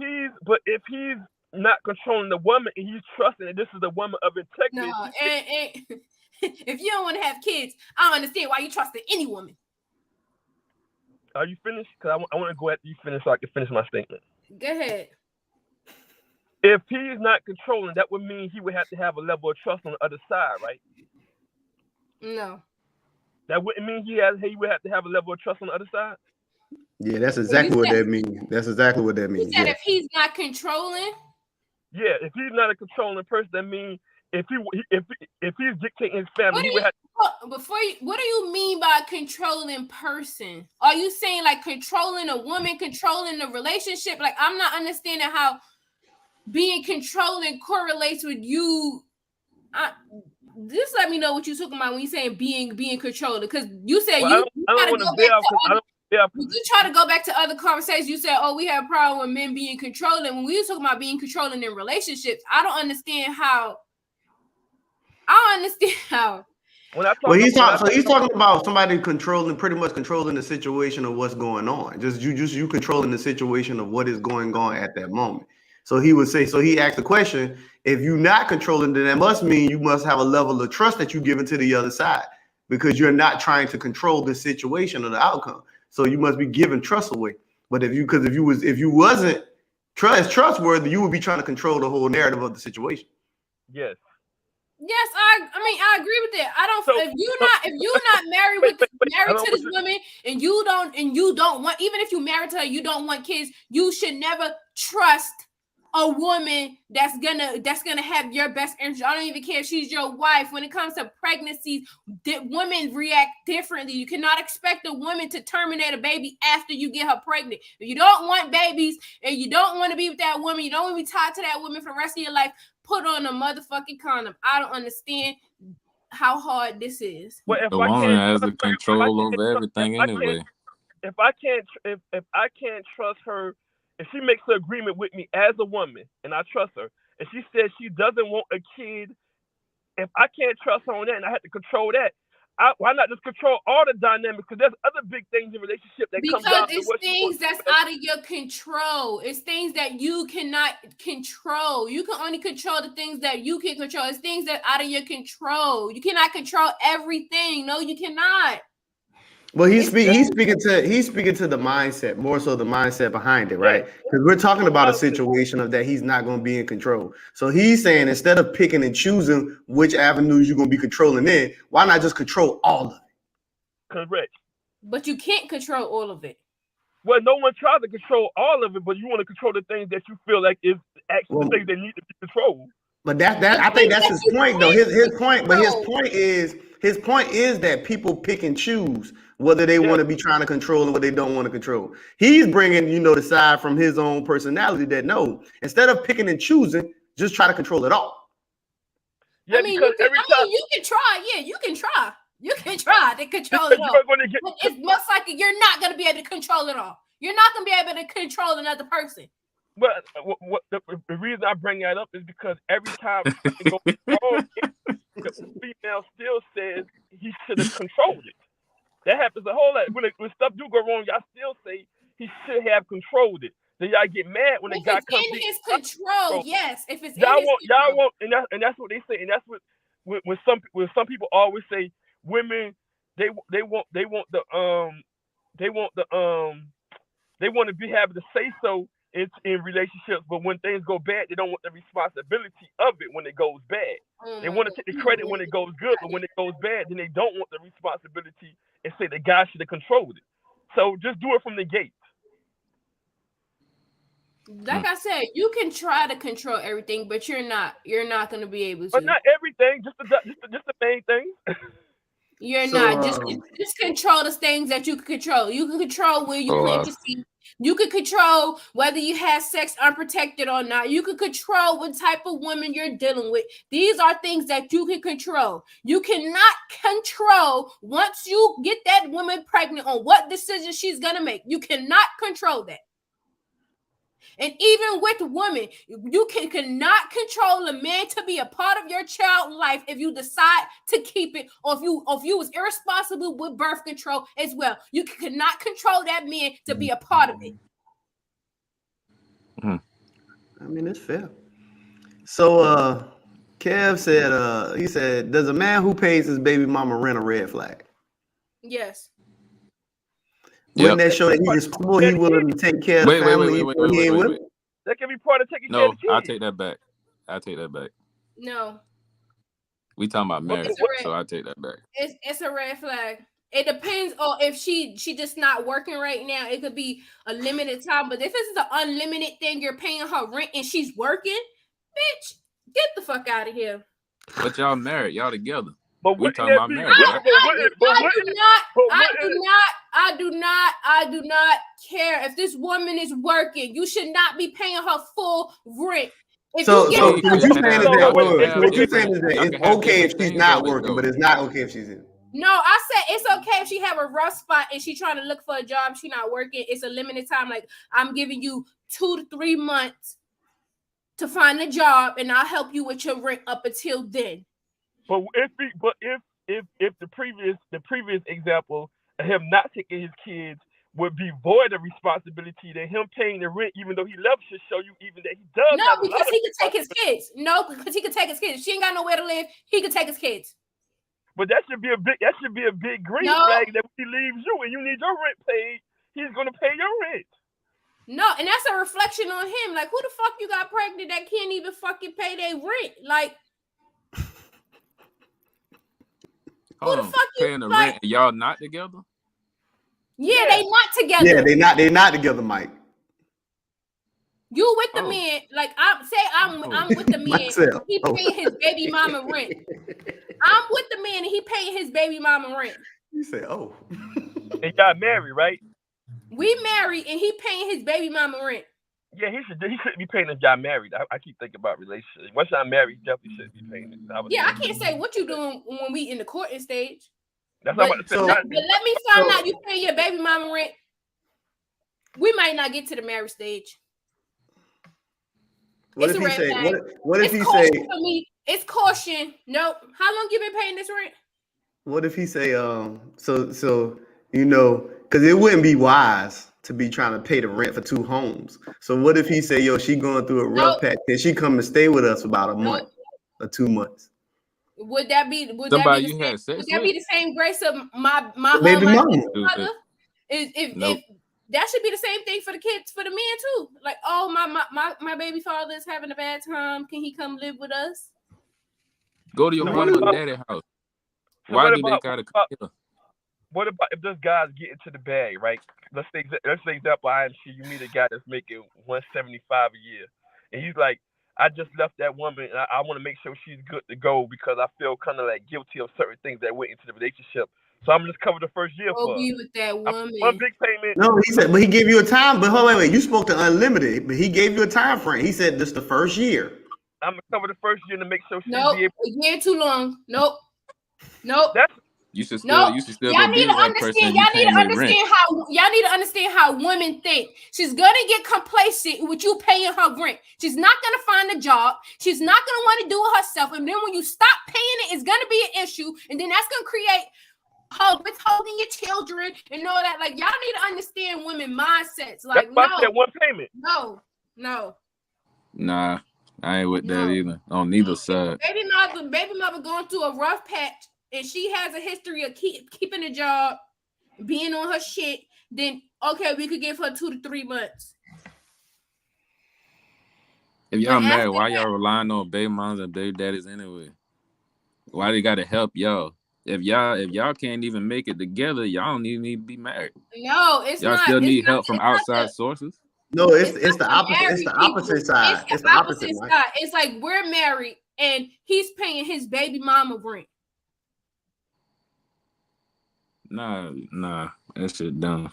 he's not controlling the woman and he's trusting that this is the woman of integrity. No, and if you don't want to have kids, I don't understand why you trusting any woman. Are you finished? Because I want to go after you finish so I can finish my statement. Go ahead. If he's not controlling, that would mean he would have to have a level of trust on the other side, right? No. That wouldn't mean he would have to have a level of trust on the other side? Yeah, that's exactly what that means. That's exactly what that means. You said if he's not controlling? Yeah, if he's not a controlling person, that means if he's dictating his family, he would have what do you mean by controlling person? Are you saying like controlling a woman, controlling the relationship? Like, I'm not understanding how being controlling correlates with you. Just let me know what you're talking about when you're saying being controlled. Because you said you try to go back to other conversations. You said, "Oh, we have a problem with men being controlling." When we were talking about being controlling in relationships, I don't understand how. He's talking about somebody pretty much controlling the situation of what's going on. Just you controlling the situation of what is going on at that moment. So he would say, so he asked the question, if you're not controlling, then that must mean you must have a level of trust that you give into the other side because you're not trying to control the situation or the outcome. So you must be giving trust away. But if you wasn't trustworthy, you would be trying to control the whole narrative of the situation. Yes. Yes, I agree with that. I don't. So, if you're not married to this woman, and you don't want, even if you married to her, you don't want kids. You should never trust a woman that's gonna have your best interest. I don't even care if she's your wife. When it comes to pregnancies, women react differently. You cannot expect a woman to terminate a baby after you get her pregnant. If you don't want babies and you don't want to be with that woman, you don't want to be tied to that woman for the rest of your life, put on a motherfucking condom. I don't understand how hard this is. Well, the woman has the control over everything anyway. If I can't trust her. If she makes an agreement with me as a woman, and I trust her, and she says she doesn't want a kid, if I can't trust her on that and I have to control that, why not just control all the dynamics? Because there's other big things in relationship that come Because down to it's what you things want. that's out of your control. It's things that you cannot control. You can only control the things that you can control. It's things that are out of your control. You cannot control everything. No, you cannot. Well, he's speaking to the mindset, more so the mindset behind it, right? Because we're talking about a situation of that he's not going to be in control. So he's saying instead of picking and choosing which avenues you're going to be controlling in, why not just control all of it? Correct. But you can't control all of it. Well, no one tries to control all of it, but you want to control the things that you feel like is actually the things that need to be controlled. But that I think that's his point, though. His point is that people pick and choose whether they want to be trying to control and what they don't want to control. He's bringing, the side from his own personality that no, instead of picking and choosing, just try to control it all. Yeah, you can try. Yeah, you can try. You can try to control it all. But it's most likely you're not going to be able to control it all. You're not going to be able to control another person. Well, the reason I bring that up is because every time it goes wrong, the female still says he should have controlled it. That happens a whole lot. When stuff do go wrong, y'all still say he should have controlled it. Then y'all get mad when the guy comes in his control. Yes, if it's y'all won't, and that's what they say, and that's what when some people always say women they want to be having to say so in relationships, but when things go bad, they don't want the responsibility of it when it goes bad. They want to take the credit when it goes good, but when it goes bad, then they don't want the responsibility and say the guy should have controlled it. So just do it from the gate. Like I said, you can try to control everything, but you're not going to be able to. But not everything, just the main thing. You're not just control the things that you can control. You can control where you plant your seed. You can control whether you have sex unprotected or not. You can control what type of woman you're dealing with. These are things that you can control. You cannot control once you get that woman pregnant on what decision she's gonna make. You cannot control that. And even with women, you cannot control a man to be a part of your child's life if you decide to keep it, or if you was irresponsible with birth control as well. You cannot control that man to be a part of it. I mean, it's fair. So Kev said, he said, does a man who pays his baby mama rent a red flag? Yes. Wouldn't that show that he's willing to take care of the family? Wait. That can be part of taking care of the kids. No, I take that back. No. We talking about marriage, so I take that back. It's a red flag. It depends on if she just not working right now. It could be a limited time, but if this is an unlimited thing, you're paying her rent and she's working, bitch, get the fuck out of here. But y'all married, y'all together. But we talking about marriage. I do not care if this woman is working. You should not be paying her full rent. What you're saying is that it's okay if she's not working, but it's not okay if she's in. No, I said it's okay if she have a rough spot and she's trying to look for a job. She not working. It's a limited time. Like, I'm giving you 2 to 3 months to find a job, and I'll help you with your rent up until then. But if the previous example of him not taking his kids would be void of responsibility, then him paying the rent, even though he loves, should show you even that he does. No, because he can take his kids. No, because he can take his kids. If she ain't got nowhere to live, he can take his kids. But that should be a big green flag that when he leaves you and you need your rent paid, he's gonna pay your rent. No, and that's a reflection on him. Like, who the fuck you got pregnant that can't even fucking pay their rent? Like, who the fuck you paying the rent? Y'all not together? Yeah, they not together. Yeah, they not together, Mike. You with the man, like I'm with the man. Myself. He paying his baby mama rent. I'm with the man and he paying his baby mama rent. You say, oh. They got married, right? We married and he paying his baby mama rent. Yeah, he shouldn't be paying if y'all married. I keep thinking about relationships. Once y'all married, he definitely shouldn't be paying it. I can't say what you doing when we in the courting stage. That's not what but let me find out you paying your baby mama rent. We might not get to the marriage stage. What it's if a red flag. What if he caution say? For me, it's caution. Nope. How long you been paying this rent? What if he say, so you know, because it wouldn't be wise to be trying to pay the rent for 2 homes. So what if he say, yo, she going through a rough Nope, patch, can she come and stay with us for about a month nope. or 2 months? Would that be Somebody the you same? had Would sex that be with? the same grace of The baby my mama. Stupid. father? If Nope. that should be the same thing for the kids, for the men too. Like, oh, my baby father is having a bad time. Can he come live with us? Go to your So No, what mama and about daddy house. so Why do they gotta come here? what about if this guy's getting to the bag, right? Let's say example I am she, you meet a guy that's making 175 a year, and he's like, I just left that woman, and I want to make sure she's good to go because I feel kind of like guilty of certain things that went into the relationship. So I'm just cover the first year Go for her. be with that I put one woman. big payment. no, he said, but he gave you a time. But hold on, wait, you spoke to unlimited, but he gave you a time frame. He said this the first year. I'm gonna cover the first year to make sure she'll Nope, be able. a year too long. Nope, nope. That's No, You should still y'all go need be to with that person understand. if you can't make rent. Y'all need to understand how women think. She's gonna get complacent with you paying her rent. She's not gonna find a job. She's not gonna want to do it herself. And then when you stop paying it, it's gonna be an issue. And then that's gonna create her withholding your children and all that. Like, y'all need to understand women mindsets. that's Like, why I said one payment. no. Nah, I ain't with that either. On neither side. Baby mother going through a rough patch, and she has a history of keeping a job, being on her shit. Then okay, we could give her 2 to 3 months. If But y'all married, after why that, y'all relying on baby moms and baby daddies anyway? Why they gotta help y'all? If y'all can't even make it together, y'all don't even need to be married. no, it's Y'all not. still It's need not. help from It's not outside sources. No, it's it's not the the opposite. It's married the people. opposite side. It's It's the the opposite, opposite Mike. side. It's like we're married, and he's paying his baby mama rent. Nah, that shit dumb.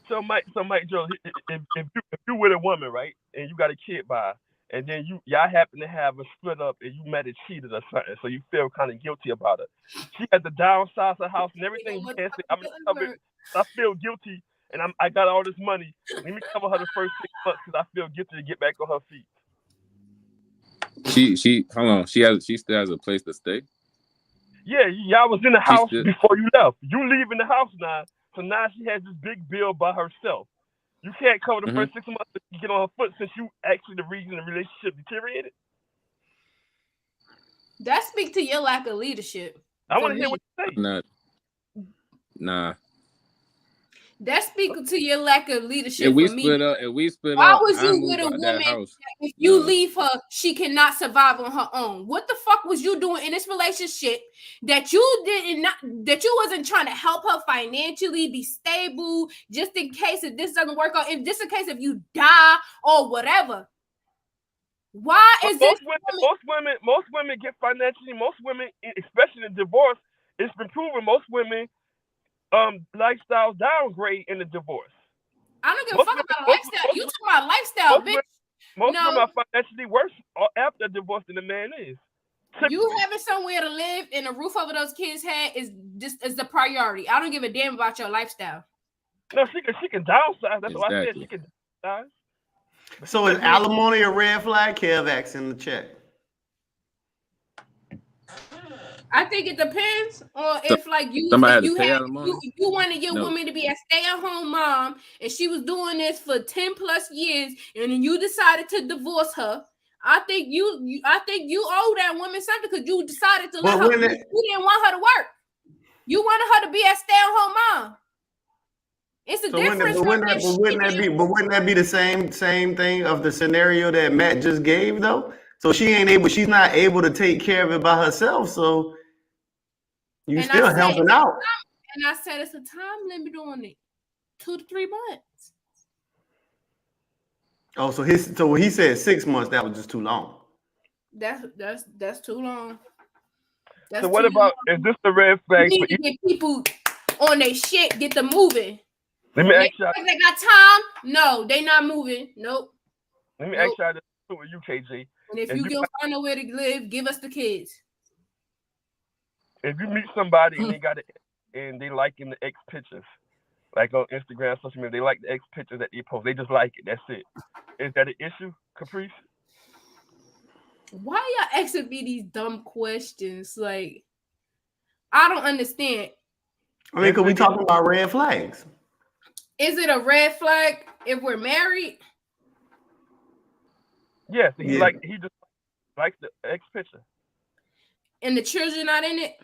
So Mike Joe, if you with a woman, right, and you got a kid by her, and then y'all happen to have a split up and you met and cheated or something, so you feel kind of guilty about it. She had to downsize her house and everything. You can't say I'm gonna cover it. I feel guilty, and I got all this money. Let me cover her the first 6 months because I feel guilty to get back on her feet. She hold on. She still has a place to stay. Yeah, y'all was in the She house still before you left. You leaving the house now, so now she has this big bill by herself. You can't cover the first 6 months to get on her foot since you actually the reason the relationship deteriorated. That speaks to your lack of leadership. I For want to hear me, what you say. Nah. that speaks to your lack of leadership. If we For me, split up, why was I you move with a out that woman house. that if you No. leave her, she cannot survive on her own? What the fuck was you doing in this relationship that you wasn't trying to help her financially be stable, just in case if this doesn't work out, if just in case if you die or whatever? Why But is this most women get financially. Most women, especially in divorce, it's been proven most women lifestyles downgrade in the divorce. I don't give a Most fuck women, about a lifestyle. You talking about lifestyle, most bitch. women, most No, women are financially worse after divorce than the man is. you having somewhere to live and a roof over those kids' head is the priority. I don't give a damn about your lifestyle. No, she can downsize. That's what I said. She Exactly. can downsize. But she So is can't be in. alimony a red flag? Kev in the chat. I think it depends on So, if like you somebody if had to you pay had alimony? if you wanted your No. woman to be a stay-at-home mom and she was doing this for 10 plus years and then you decided to divorce her. I think you owe that woman something because you decided to let But her. when You didn't want her to work. You wanted her to be a stay-at-home mom. It's a difference from if wouldn't that be the same thing of the scenario that Matt just gave though? So she's not able to take care of it by herself. So you and still helping out. I said it's a time limit on it, 2 to 3 months. Oh, so when he said 6 months, that was just too long. That's too long. So what about is this the red flag You for need to get people on their shit, get them moving. Let me ask y'all. They got time? No, they not moving. Nope. Let me ask y'all this with you, KJ. And if you can find nowhere to live, give us the kids. If you meet somebody and they liking the ex pictures, like on Instagram, social media, they like the ex pictures that they post. They just like it. That's it. Is that an issue, Caprice? Why y'all asking me these dumb questions? Like, I don't understand. I mean, because we talking about red flags. Is it a red flag if we're married? Yes, he just likes the ex picture. And the children not in it?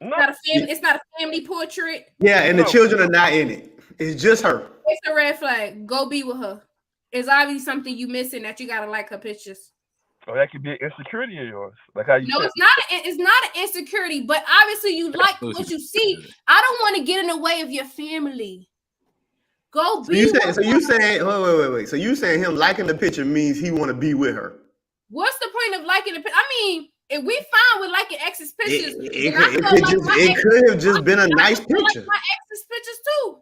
No. It's not a family portrait. Yeah, and the children are not in it. It's just her. It's a red flag. Go be with her. It's obviously something you missing that you gotta like her pictures. Oh, that could be an insecurity of yours. Like how you No, said. it's not an insecurity, but obviously you like what you see. I don't want to get in the way of your family. Go be with her. So you saying wait. So you saying him liking the picture means he want to be with her. What's the point of liking the picture? I mean, if we fine with liking ex's pictures, it could have just been a nice picture. Like my ex's pictures too.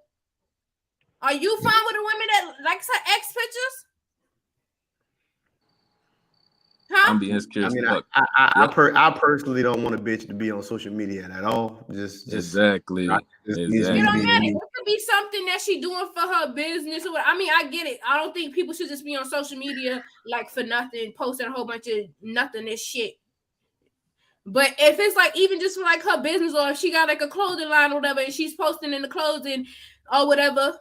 Are you fine with a woman that likes her ex pictures? Huh? I'm being insecure. I mean, I personally don't want a bitch to be on social media at all. Just exactly. You don't get it. It could be something that she doing for her business or whatever. I mean, I get it. I don't think people should just be on social media like for nothing, posting a whole bunch of nothingness shit. But if it's like even just for like her business, or if she got like a clothing line or whatever, and she's posting in the clothing or whatever,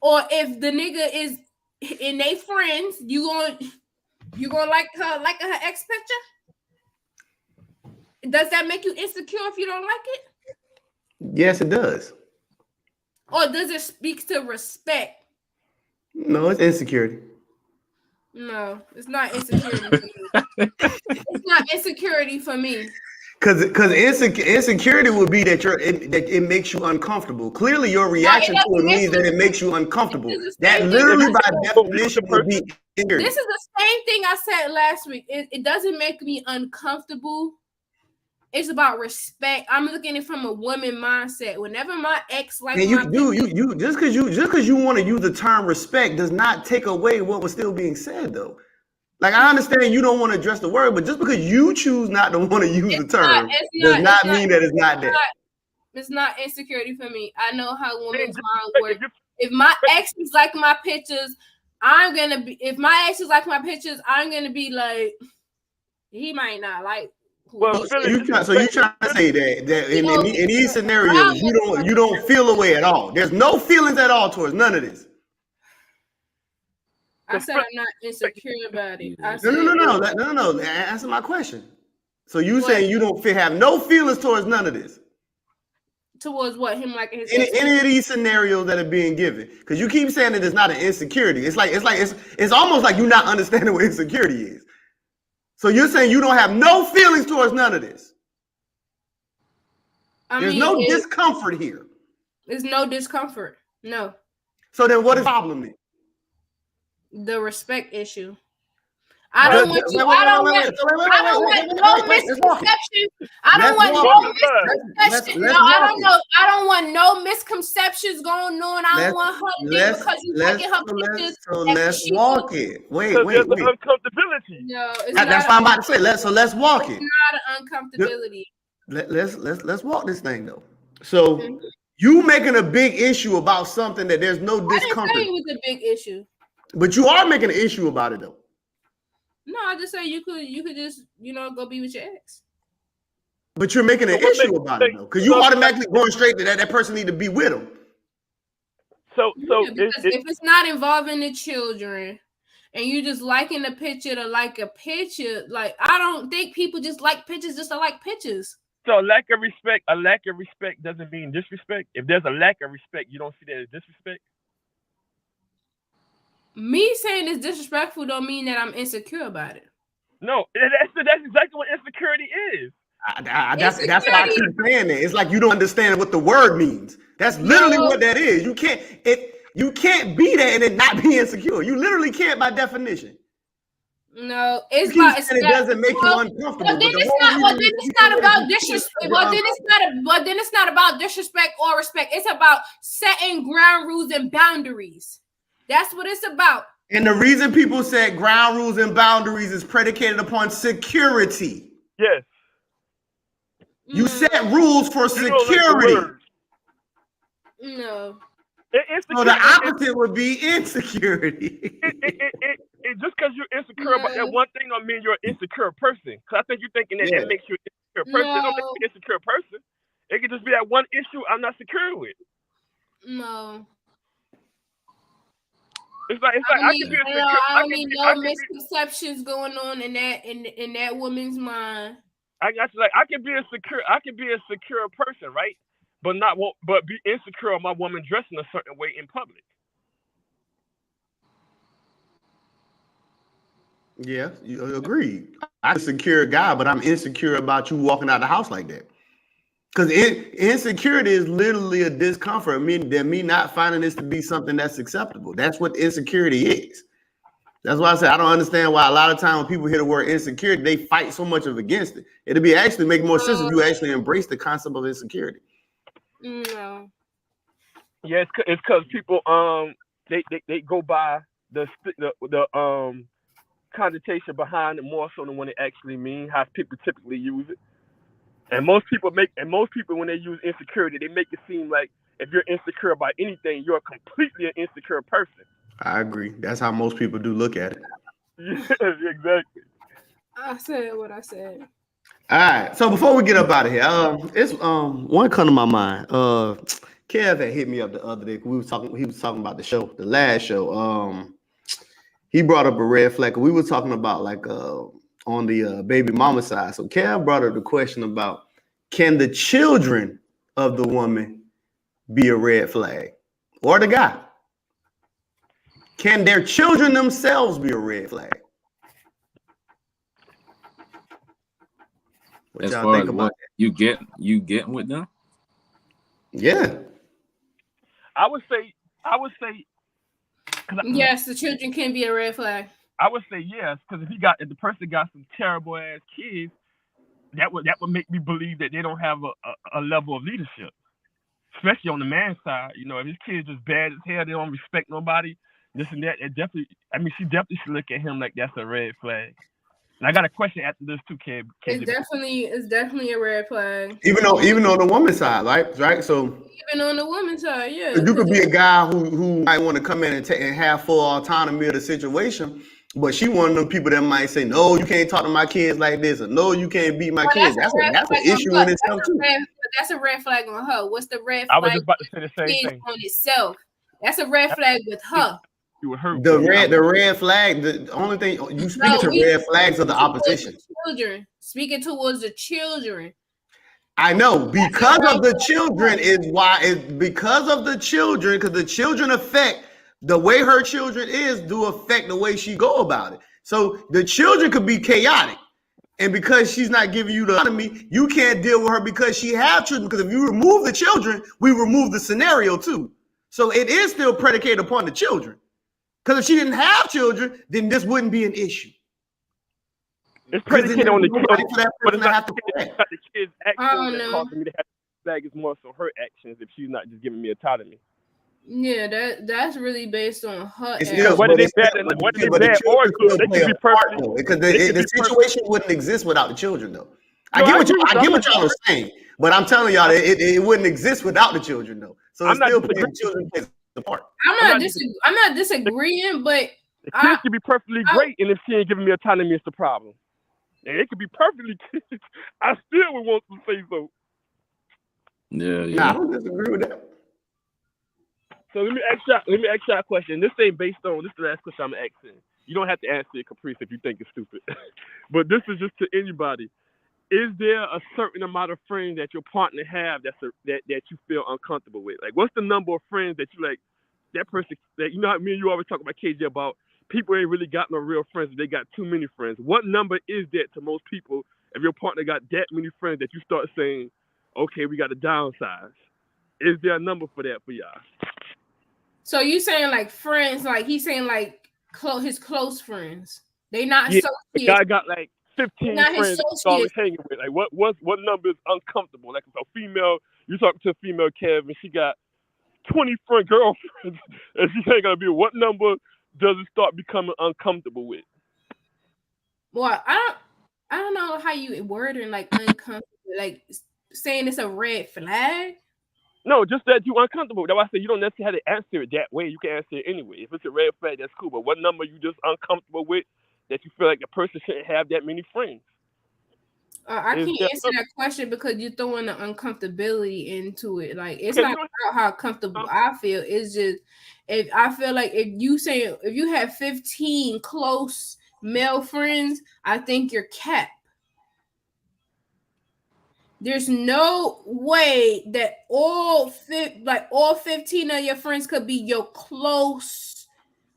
or if the nigga is in they friends, you gonna like her ex picture? Does that make you insecure if you don't like it? Yes, it does. Or does it speak to respect? No, it's insecurity. No, it's not insecurity for me. It's not insecurity for me. Because insecurity would be that it makes you uncomfortable. Clearly, your reaction to it means that it makes you uncomfortable. That literally, by definition, would be insecurity. This is the same thing I said last week. It doesn't make me uncomfortable. It's about respect. I'm looking at it from a woman mindset. Whenever my ex just because you want to use the term respect does not take away what was still being said, though. Like, I understand you don't want to address the word, but just because you choose not to want to use the term does not mean that it's not there. It's not insecurity for me. I know how women's mind work. If my ex is like my pictures, if my ex is like my pictures, I'm gonna be like, he might not like. Well, so you trying to say that in these scenarios you don't feel a way at all. There's no feelings at all towards none of this. I said I'm not insecure about it. No. Answer my question. So you saying you don't have no feelings towards none of this? Towards what? Him like his any of these scenarios that are being given? Because you keep saying that it's not an insecurity. It's almost like you're not understanding what insecurity is. So you're saying you don't have no feelings towards none of this? There's no discomfort here. There's no discomfort. No. So then what is the problem then? The respect issue. I don't want no misconceptions. I don't want no misconceptions going on. I don't want her to because you taking her pictures. So let's walk it. Wait. Uncomfortability. No, it's that's what I'm about to say. Let's walk it. It's not an uncomfortability. Let's walk this thing though. So you making a big issue about something that there's no discomfort. I didn't say it was a big issue. But you are making an issue about it though. No, I just say you could just go be with your ex. But you're making an issue about it though, because you automatically going straight to that person need to be with him. So if it's not involving the children, and you just liking the picture to like a picture, like I don't think people just like pictures just to like pictures. So a lack of respect doesn't mean disrespect. If there's a lack of respect, you don't see that as disrespect. Me saying it's disrespectful don't mean that I'm insecure about it. No, that's exactly what insecurity is. That's why I keep saying that. It's like you don't understand what the word means. That's literally what that is. You can't be that and then not be insecure. You literally can't by definition. No, it doesn't make you uncomfortable. Well, then it's not about disrespect. Well, then it's not about disrespect or respect. It's about setting ground rules and boundaries. That's what it's about. And the reason people set ground rules and boundaries is predicated upon security. Yes. You set rules for security. No. So the opposite would be insecurity. Just because you're insecure about that one thing don't mean you're an insecure person. Because I think you're thinking that it makes you insecure person. It don't make No, me an insecure person. It could just be that one issue I'm not secure with. no. It's like I I can need be no, insecure. I don't need I no can be misconceptions going on in that woman's mind. I got like I can be a secure person, right? But but be insecure on my woman dressing a certain way in public. Yeah, you agreed. I'm a secure guy, but I'm insecure about you walking out the house like that. Because insecurity is literally a discomfort, meaning that me not finding this to be something that's acceptable. That's what insecurity is. That's why I said I don't understand why a lot of times when people hear the word insecurity, they fight so much against it. It'd be actually make more sense if you actually embrace the concept of insecurity. No. Yeah, it's because people they go by the connotation behind it more so than what it actually means. How people typically use it. And most people when they use insecurity, they make it seem like if you're insecure about anything, you're completely an insecure person. I agree. That's how most people do look at it. Yes, exactly. I said what I said. All right. So before we get up out of here, it's one come to my mind. Kev had hit me up the other day. We was talking. He was talking about the show, the last show. He brought up a red flag. We were talking about like on the baby mama side. So Kev brought up the question about can the children of the woman be a red flag or the guy? Can their children themselves be a red flag? What As y'all far think as about what you getting with them? that? Yeah. I would say Yes, the children can be a red flag. I would say yes, because if the person got some terrible ass kids, that would make me believe that they don't have a level of leadership, especially on the man side. You know, if his kids just bad as hell, they don't respect nobody, this and that. It definitely, I mean, she definitely should look at him like that's a red flag. And I got a question after this too, Kid. It's definitely a red flag. Even on the woman's side, right? So Even on the woman's side, yeah. you could be a guy who might want to come in and have full autonomy of the situation, but she one of them people that might say, "No, you can't talk to my kids like this," or "No, you can't beat my kids." That's an issue in itself too. That's a red flag on her. What's the red I was flag just about to say the same thing. on itself? That's a red flag with her. You would hurt the red flag. The only thing you speak to red flags of the opposition. Children speaking towards the children. I know because of the children is why it's because of the children, because the children affect the way her children do affect the way she go about it. So the children could be chaotic. And because she's not giving you the autonomy, you can't deal with her because she have children. Because if you remove the children, we remove the scenario too. So it is still predicated upon the children. Because if she didn't have children, then this wouldn't be an issue. It's predicated on the children, but it's not the kids' actions that causing me to have to flag. It's more so her actions if she's not just giving me autonomy. Yeah, that's really based on her. Whether they bad or good, they can be perfect. Because the situation wouldn't exist without the children, though. I get what y'all are saying, but I'm telling y'all it wouldn't exist without the children, though. So it's still putting the children apart. I'm not disagreeing, but the kids could be perfectly great, and if she ain't giving me autonomy, it's the problem. And it could be perfectly good. I still would want to say so. Yeah. Nah, I don't disagree with that. So let me ask y'all a question. This ain't based on this is the last question I'm asking. You don't have to answer it, Caprice, if you think it's stupid. But this is just to anybody. Is there a certain amount of friends that your partner have that you feel uncomfortable with? Like, what's the number of friends that you like? That person that you know how me and you always talk about KJ about people ain't really got no real friends. They got too many friends. What number is that to most people? If your partner got that many friends that you start saying, okay, we got to downsize. Is there a number for that for y'all? So you saying like friends, like he's saying like his close friends. They not associates. The guy got like 15 friends he's always hanging with. Like what number is uncomfortable? Like if a female, you talking to a female Kev and she got 20 friend girlfriends and she ain't gonna be what number does it start becoming uncomfortable with? Well, I don't know how you wording like uncomfortable, like saying it's a red flag. No, just that you uncomfortable. That's why I say you don't necessarily have to answer it that way. You can answer it anyway. If it's a red flag, that's cool. But what number you just uncomfortable with that you feel like the person shouldn't have that many friends? I Is can't there answer that question because you're throwing the uncomfortability into it. Like it's okay, not about how comfortable I feel. It's just if I feel like if you have 15 close male friends, I think you're capped. There's no way that all 15 of your friends could be your close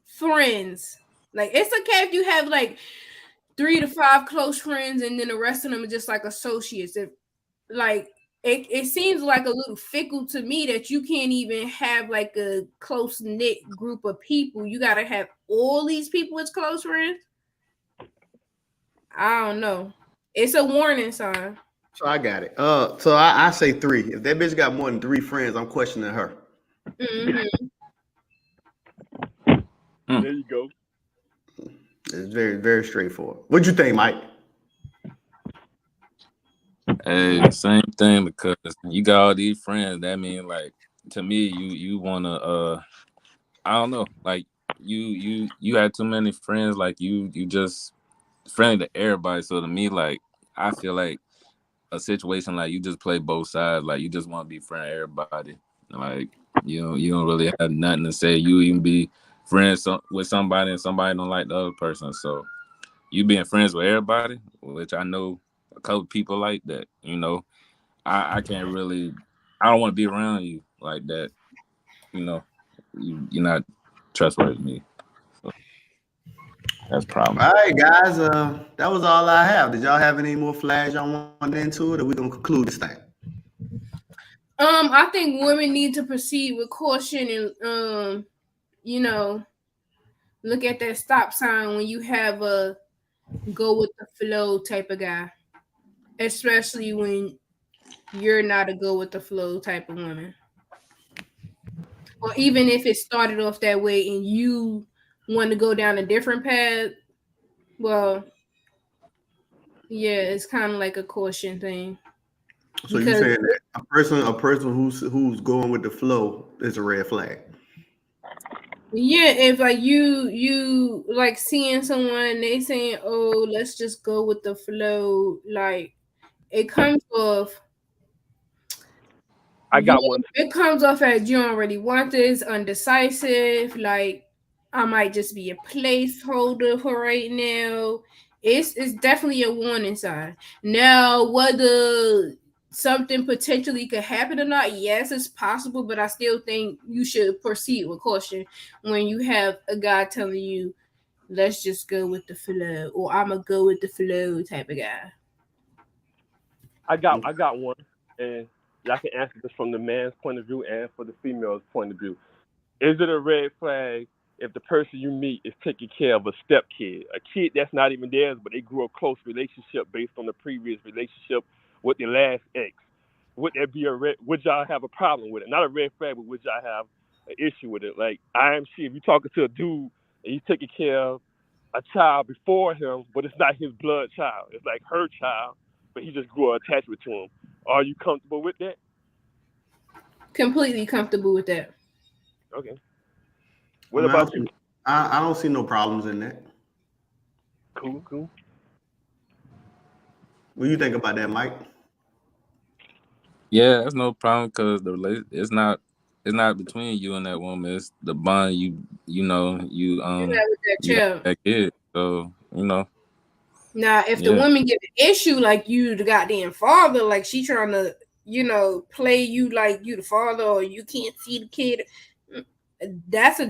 friends. Like it's okay if you have like 3 to 5 close friends and then the rest of them are just like associates. If like it seems like a little fickle to me that you can't even have like a close knit group of people. You gotta have all these people as close friends. I don't know. It's a warning sign. So I got it. So I say 3. If that bitch got more than 3 friends, I'm questioning her. Mm-hmm. there you go. It's very, very straightforward. What you think, Mike? Hey, same thing because you got all these friends. That mean like to me, you wanna I don't know, like you had too many friends. Like you just friendly to everybody. So to me, like I feel like a situation like you just play both sides. Like you just want to be friend with everybody. Like you don't really have nothing to say. You even be friends with somebody and somebody don't like the other person. So you being friends with everybody, which I know a couple people like that. I can't really. I don't want to be around you like that. You know, you're not trustworthy to me. So that's a problem. All right, guys. That was all I have. Did y'all have any more flags y'all wanted into it, or we gonna conclude this thing? I think women need to proceed with caution and you know, look at that stop sign when you have a go with the flow type of guy, especially when you're not a go with the flow type of woman. Or even if it started off that way and you want to go down a different path, well, yeah, it's kind of like a caution thing. So you Because saying that a person who's going with the flow is a red flag? yeah, if like you like seeing someone they saying, "Oh, let's just go with the flow," like it comes off I got one. it comes off as you don't really want this, undecisive, like I might just be a placeholder for right now. It's definitely a warning sign. Now, whether something potentially could happen or not, yes, it's possible, but I still think you should proceed with caution when you have a guy telling you, let's just go with the flow, or I'm a go with the flow type of guy. I got one, and y'all can answer this from the man's point of view and for the female's point of view. Is it a red flag if the person you meet is taking care of a step kid, a kid that's not even theirs, but they grew a close relationship based on the previous relationship with their last ex? Would that be a red? Would y'all have a problem with it? Not a red flag, but would y'all have an issue with it? Like I am she, if you're talking to a dude and he's taking care of a child before him, but it's not his blood child. It's like her child, but he just grew an attachment to him. Are you comfortable with that? Completely comfortable with that. Okay. I What mean, about you? I don't see no problems in that. Cool, cool. What do you think about that, Mike? Yeah, that's no problem because it's not between you and that woman. It's the bond You have with that you have child. that kid. So Now, if the yeah. woman get an issue like you, the goddamn father, like she trying to, play you like you the father, or you can't see the kid, that's a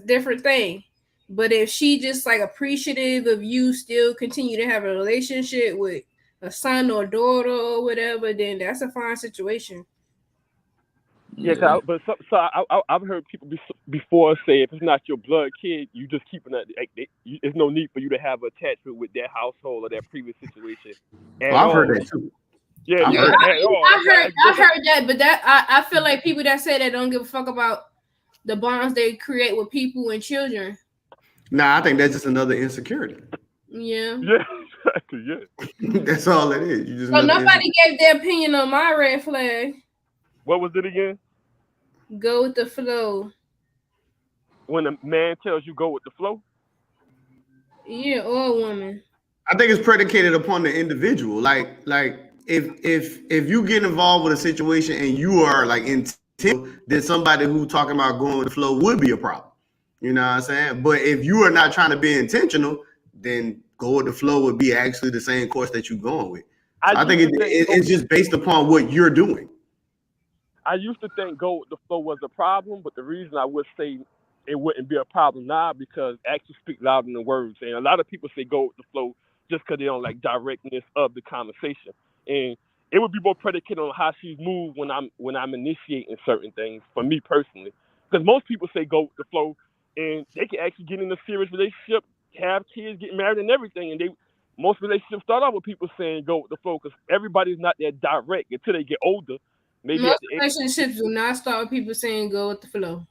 different thing. But if she just like appreciative of you still continue to have a relationship with a son or daughter or whatever, then that's a fine situation. Yeah, Yeah. but I've heard people before say if it's not your blood kid, you just keeping that. Like, there's no need for you to have attachment with that household or that previous situation Oh, at I've heard all. that too. Yeah, I've yeah, heard that. at all. I heard I heard that, but I feel like people that say that don't give a fuck about the bonds they create with people and children. Nah, I think that's just another insecurity. Yeah. Yeah, exactly. Yeah. That's all it is. You just So another insecurity. nobody gave their opinion on my red flag. What was it again? Go with the flow. When a man tells you go with the flow. Yeah, or a woman. I think it's predicated upon the individual. Like if you get involved with a situation and you are like intentional, then somebody who talking about going with the flow would be a problem. You know what I'm saying? But if you are not trying to be intentional, then go with the flow would be actually the same course that you're going with. So I think it's just based upon what you're doing. I used to think go with the flow was a problem, but the reason I would say it wouldn't be a problem now because actions speak louder than words. And a lot of people say go with the flow just because they don't like directness of the conversation. And it would be more predicated on how she's moved when I'm initiating certain things for me personally. Because most people say go with the flow, and they can actually get in a serious relationship, have kids, get married, and everything. And most relationships start off with people saying go with the flow because everybody's not that direct until they get older. Maybe most relationships do not start with people saying go with the flow.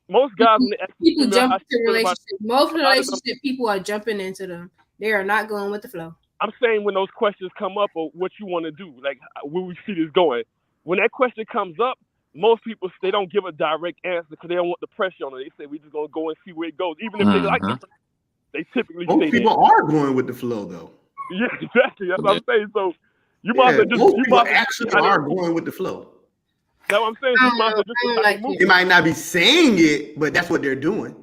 Most guys, people jump into relationships. Most relationship people are jumping into them. They are not going with the flow. I'm saying when those questions come up or what you want to do, like where we see this going. When that question comes up, most people they don't give a direct answer because they don't want the pressure on it. They say we just gonna go and see where it goes, even if they like it. They typically most people are going with the flow though. Yeah, exactly. That's what I'm saying. So you might actually are going with the flow. That's what I'm saying. So you might they might not be saying it, but that's what they're doing.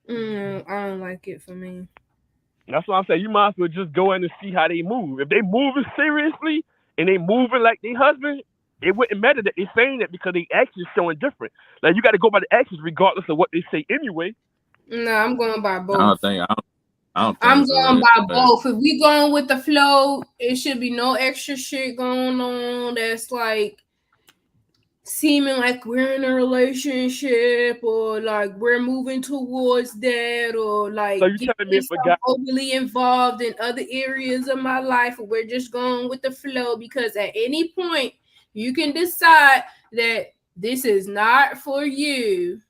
I don't like it for me. That's what I'm saying. You might as well just go in and see how they move. If they moving seriously and they moving like their husband, it wouldn't matter that they're saying that because they actions showing different. Like you got to go by the actions regardless of what they say anyway. No, I'm going by both. I don't think I'm going by both. If we going with the flow, it should be no extra shit going on that's like seeming like we're in a relationship or like we're moving towards that or like so you telling me if a guy overly involved in other areas of my life, or we're just going with the flow because at any point you can decide that this is not for you.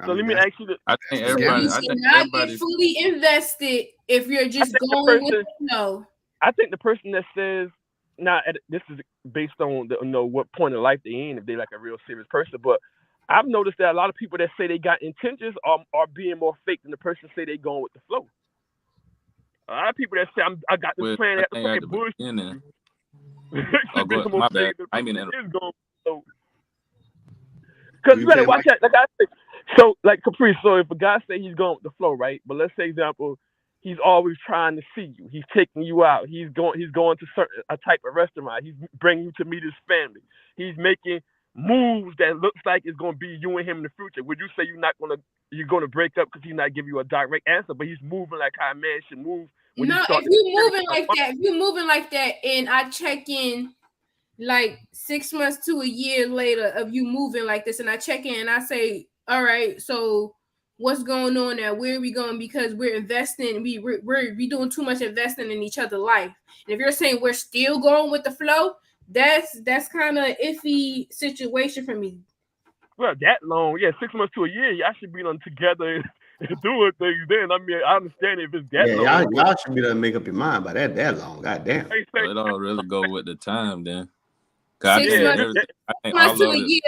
So let me ask you this. I think everybody get fully invested if you're just going with the flow. I think the person that says now this is based on what point of life they're in, if they're like a real serious person. But I've noticed that a lot of people that say they got intentions are being more fake than the person say they going with the flow. A lot of people that say I got this plan at the bullshit. My bad. I mean, because you better watch that. Like I said, so like Caprice. So if a guy say he's going with the flow, right? But let's say example. He's always trying to see you. He's taking you out. He's going to a type of restaurant. He's bringing you to meet his family. He's making moves that looks like it's going to be you and him in the future. Would you say you're going to break up because he's not giving you a direct answer, but he's moving like how a man should move? If you're moving like that, and I check in like 6 months to a year later of you moving like this, and I check in and I say, all right, so what's going on now? Where are we going? Because we're investing. We're doing too much investing in each other's life. And if you're saying we're still going with the flow, that's kind of iffy situation for me. Well, that long, 6 months to a year, y'all should be on together and doing things. Then I mean, I understand if it's that long. Y'all should be able to make up your mind by that long. God damn. It don't really go with the time then. 6 months to a year.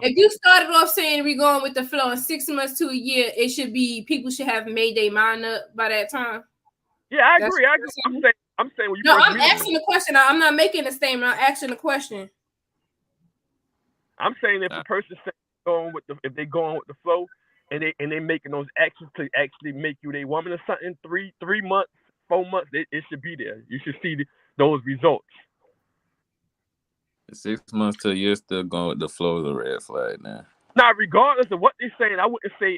If you started off saying we're going with the flow, and 6 months to a year, it should be people should have made their mind up by that time. Yeah, I agree. I'm saying when you I'm asking the question. I'm not making a statement. I'm asking the question. I'm saying if the person if they going with the flow and they making those actions to actually make you their woman or something, 3 months, 4 months, it should be there. You should see those results. 6 months to a year still going with the flow is a red flag now. Now, regardless of what they're saying, I wouldn't say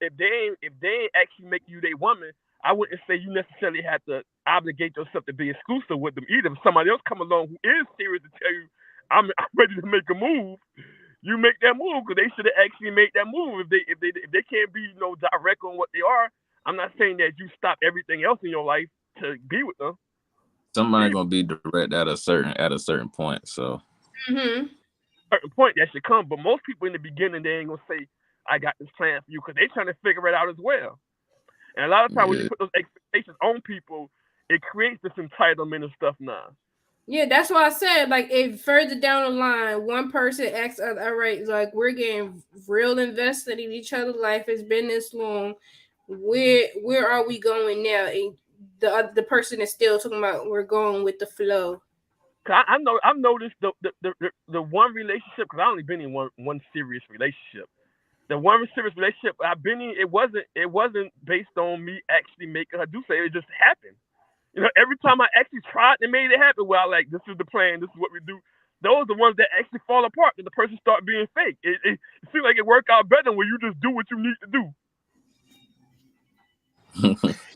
if they ain't actually make you their woman, I wouldn't say you necessarily have to obligate yourself to be exclusive with them either. If somebody else come along who is serious to tell you I'm ready to make a move, you make that move because they should have actually made that move. If they can't be direct on what they are, I'm not saying that you stop everything else in your life to be with them. Somebody gonna be direct at a certain point. So certain point that should come, but most people in the beginning they ain't gonna say I got this plan for you because they trying to figure it out as well. And a lot of times when you put those expectations on people, it creates this entitlement and stuff now. Yeah, that's why I said, like, if further down the line, one person asks, all right, like, we're getting real invested in each other's life. It's been this long. Where are we going now? And the person is still talking about we're going with the flow. I've noticed the one relationship, because I only been in one serious relationship. The one serious relationship I've been in, it wasn't based on me actually making her do something. It just happened. Every time I actually tried and made it happen, well, like, this is the plan, this is what we do. Those are the ones that actually fall apart, and the person start being fake. It seems like it worked out better when you just do what you need to do.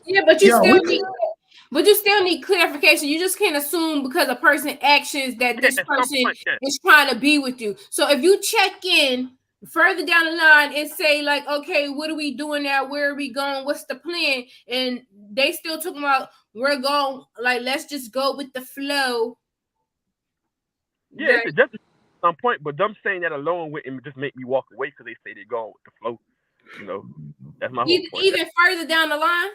Yeah, but you still need clarification. You just can't assume because a person actions that this person is trying to be with you. So if you check in further down the line and say, like, okay, what are we doing now? Where are we going? What's the plan? And they still talking about we're going, like, let's just go with the flow. Yeah, it's just some point, but them saying that alone wouldn't just make me walk away because they say they're going with the flow. That's my whole point. Even further down the line,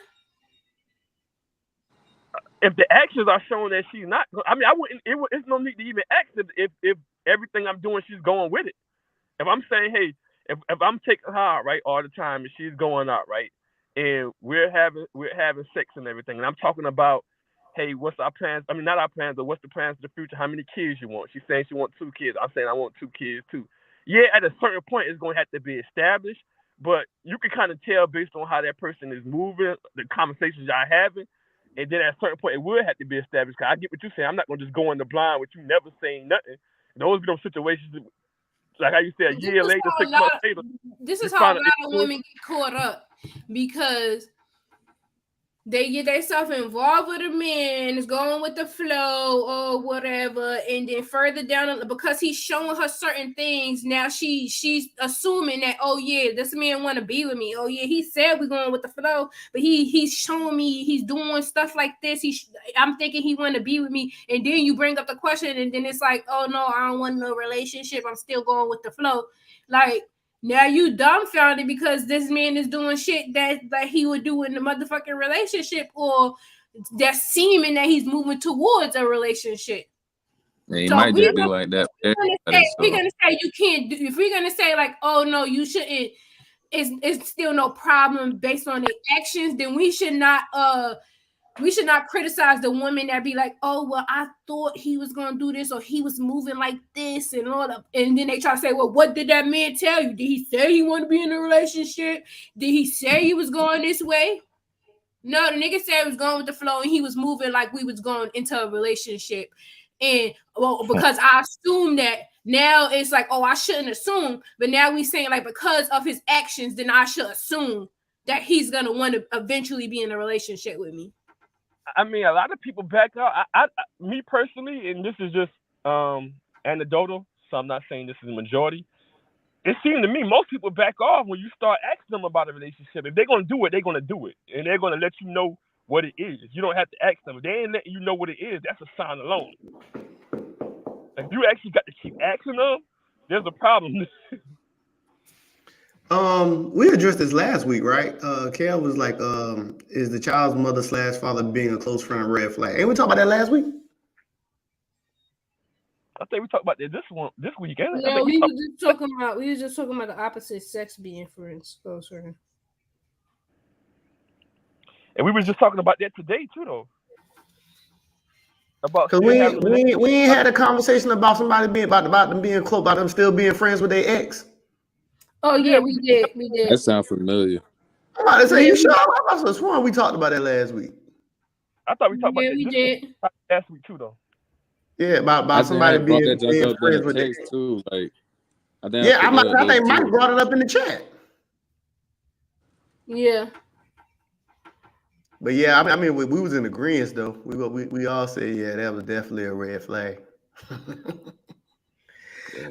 if the actions are showing that she's not, I mean, I wouldn't. It's no need to even ask if everything I'm doing, she's going with it. If I'm saying, hey, if I'm taking her out, right, all the time, and she's going out, right, and we're having sex and everything, and I'm talking about, hey, what's our plans? I mean, not our plans, but what's the plans for the future? How many kids you want? She's saying she wants 2 kids. I'm saying I want 2 kids too. Yeah, at a certain point, it's going to have to be established, but you can kind of tell based on how that person is moving, the conversations y'all having, and then at a certain point, it would have to be established. Cause I get what you're saying. I'm not going to just go in the blind with you never saying nothing. Those be those situations, like how you said, a year later, 6 months later. This is how a lot of women get caught up because they get themselves involved with a man, is going with the flow or whatever, and then further down, because he's showing her certain things, now she's assuming that, oh yeah, this man want to be with me. Oh yeah, he said we're going with the flow, but he's showing me he's doing stuff like this. I'm thinking he want to be with me, and then you bring up the question, and then it's like, oh no, I don't want no relationship. I'm still going with the flow, like. Now you dumbfounded because this man is doing shit that he would do in the motherfucking relationship, or that's seeming that he's moving towards a relationship. Yeah, he might just be like that. We're gonna say you can't do. If we're gonna say like, oh no, you shouldn't. It's still no problem based on the actions. Then we should not criticize the woman that be like, oh, well, I thought he was going to do this or he was moving like this and all that. And then they try to say, well, what did that man tell you? Did he say he wanted to be in a relationship? Did he say he was going this way? No, the nigga said he was going with the flow and he was moving like we was going into a relationship. And, well, because I assume that now it's like, oh, I shouldn't assume. But now we saying like because of his actions, then I should assume that he's going to want to eventually be in a relationship with me. I mean, a lot of people back out. Me personally, and this is just anecdotal, so I'm not saying this is the majority. It seemed to me most people back off when you start asking them about a relationship. If they're gonna do it, they're gonna do it, and they're gonna let you know what it is. You don't have to ask them. If they ain't letting you know what it is, that's a sign alone. If you actually got to keep asking them, there's a problem. We addressed this last week, right? Kel was like, is the child's mother / father being a close friend a red flag? Ain't we talked about that last week? I think we talked about this week. No, we were just talking about the opposite sex being friends, close friend. And we were just talking about that today too, though. Because we ain't had a conversation about somebody being about them being close, about them still being friends with their ex. Oh yeah, we did. That sounds familiar. I'm about to say, you sure? I was sworn we talked about that last week. I thought we talked about that. We did last week too, though. Yeah, about somebody being friends with their ex too. Like, I think Mike brought it up in the chat. Yeah. But yeah, I mean, we was in agreement though. We all said, yeah, that was definitely a red flag. All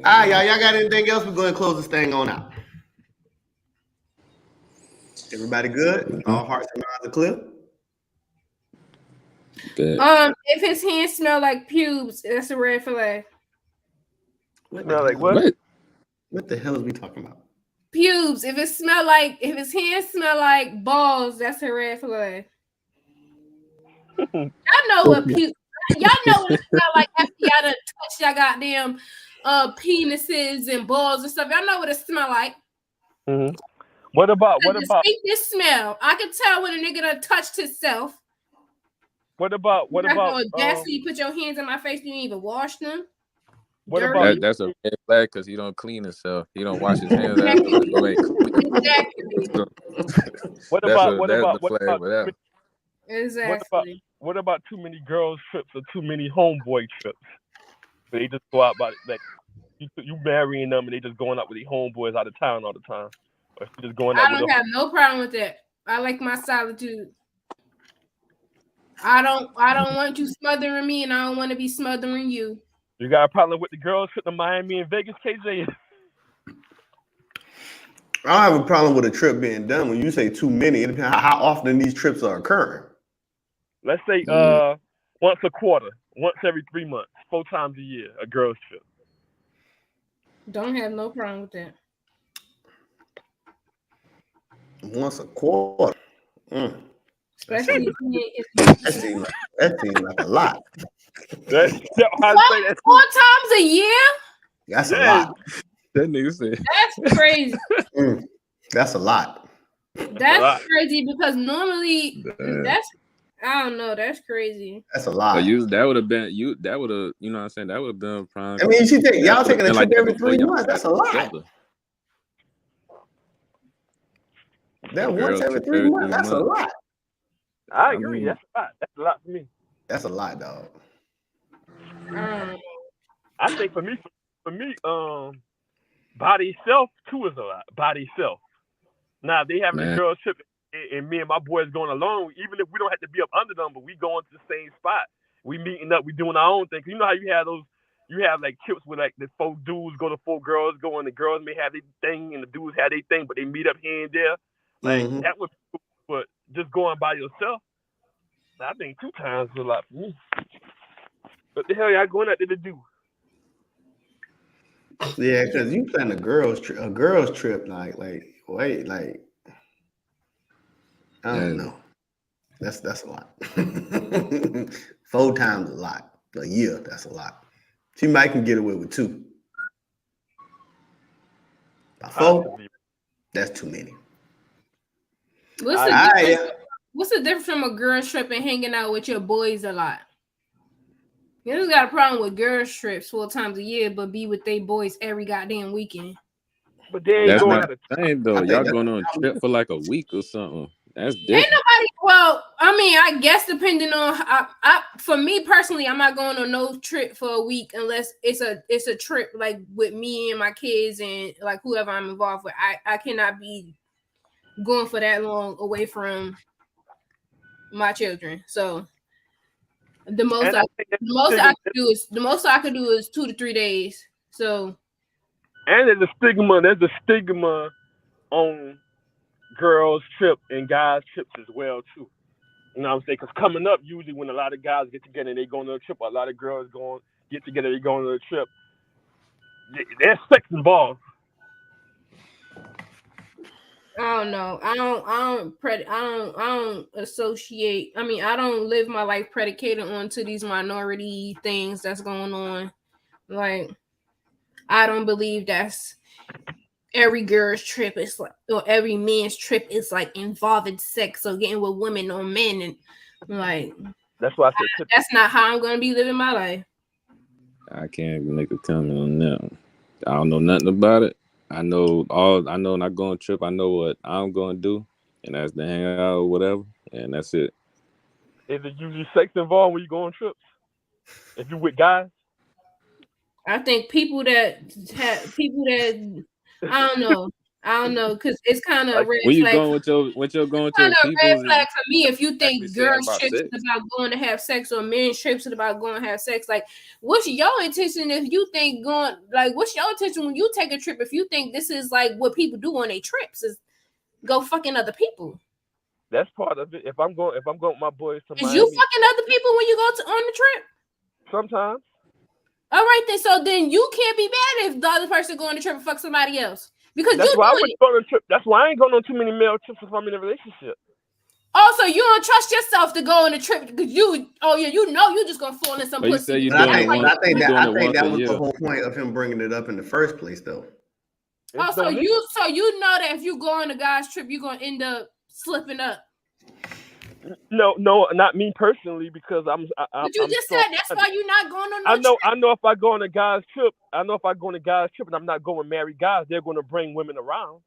right, y'all got anything else? We're going to close this thing on out. Everybody good? All hearts and minds are clear? Good. If his hands smell like pubes, that's a red flag. Smell like what? What the hell is we talking about? Pubes. If his hands smell like balls, that's a red flag. Y'all know what pubes. Y'all know what it smell like after y'all done touch y'all goddamn penises and balls and stuff. Y'all know what it smell like. What about this smell? I can tell when a nigga done touched himself. What about You have the audacity to put your hands in my face. You didn't even wash them. what Dirty. about That's a red flag because he don't clean himself. He don't wash his hands after you ain't clean. Exactly. So, what that's about what that's about the what flag about for that. Exactly. what about too many girls trips or too many homeboy trips? They just go out by like you marrying them and they just going out with the homeboys out of town all the time. Or she just going out I with don't have no problem with that. I like my solitude. I don't want you smothering me, and I don't want to be smothering you. You got a problem with the girls trip to Miami and Vegas, KJ? I have a problem with a trip being done. When you say too many, it depends how often these trips are occurring. Let's say once a quarter, once every 3 months, 4 times a year, a girls trip. Don't have no problem with that. Once a quarter. Especially That seems like a lot. That's how to say that. 4 times a year? That's a lot. That nigga said. That's crazy. That's a lot. That's crazy because normally that's I don't know. That's crazy. That's a lot. That would have been you know what I'm saying? That would have been prime. I mean, y'all taking a trip every 3 months. That's a lot. Together. That once every 3 months. That's a lot. I agree. That's a lot. That's a lot for me. That's a lot, dog. I think for me, body self too is a lot. Body self. Now they having a girl trip and me and my boys going alone. Even if we don't have to be up under them, but we going to the same spot. We meeting up. We doing our own thing. You know how you have those. You have like trips where like the 4 dudes go to 4 girls go, and the girls may have their thing and the dudes have their thing, but they meet up here and there. Like that would. But just going by yourself, I think 2 times is a lot for me. What the hell y'all going out there to do? Yeah, because you plan a girls trip, like wait, like I don't know. That's a lot. 4 times a lot. A year, that's a lot. She might can get away with 2. By 4, that's too many. What's the difference from a girls trip and hanging out with your boys a lot? You just got a problem with girls trips 4 times a year, but be with they boys every goddamn weekend. But they ain't going not the same though. Y'all going on a trip for like a week or something. That's different. Ain't nobody. Well, I mean, I guess depending on for me personally, I'm not going on no trip for a week unless it's a trip like with me and my kids and like whoever I'm involved with. I cannot be going for that long away from my children. So the most I could do is 2 to 3 days. So and there's a stigma on girls trip and guys trips as well too. You know what I'm saying? Because coming up, usually when a lot of guys get together and they go on a trip, a lot of girls get together, they go on a trip. There's sex involved. I don't know. I don't associate. I mean, I don't live my life predicated onto these minority things that's going on. Like, I don't believe that's every girl's trip is like, or every man's trip is like involving sex or getting with women or men, and like that's why I said that's not how I'm gonna be living my life. I can't even make a comment on that. I don't know nothing about it. I know when I go on a trip, I know what I'm gonna do, and that's to hang out or whatever, and that's it. Is it usually sex involved when you go on trips? If you with guys? I think people that I don't know, because it's kind of a red when you flag. Going with your going to kind of people, red flag for me if you think girls' about trips sex. is about going to have sex or men's trips is about going to have sex. Like, what's your intention if you think what's your intention when you take a trip? If you think this is like what people do on their trips is go fucking other people. That's part of it. If I'm going with my boys to Miami, is you fucking other people when you go on the trip? Sometimes. All right, then. So then you can't be mad if the other person go on the trip and fuck somebody else because that's you why doing it. Go on trip. That's why I ain't going on too many male trips if I'm in a relationship. Also, you don't trust yourself to go on a trip because you just gonna fall in some pussy. I think that was the whole point of him bringing it up in the first place, though. So you know that if you go on a guy's trip, you're gonna end up slipping up. No, not me personally, because But you I'm just strong. said that's why you're not going on no trip. I know if I go on a guy's trip, and I'm not going with married guys, they're going to bring women around.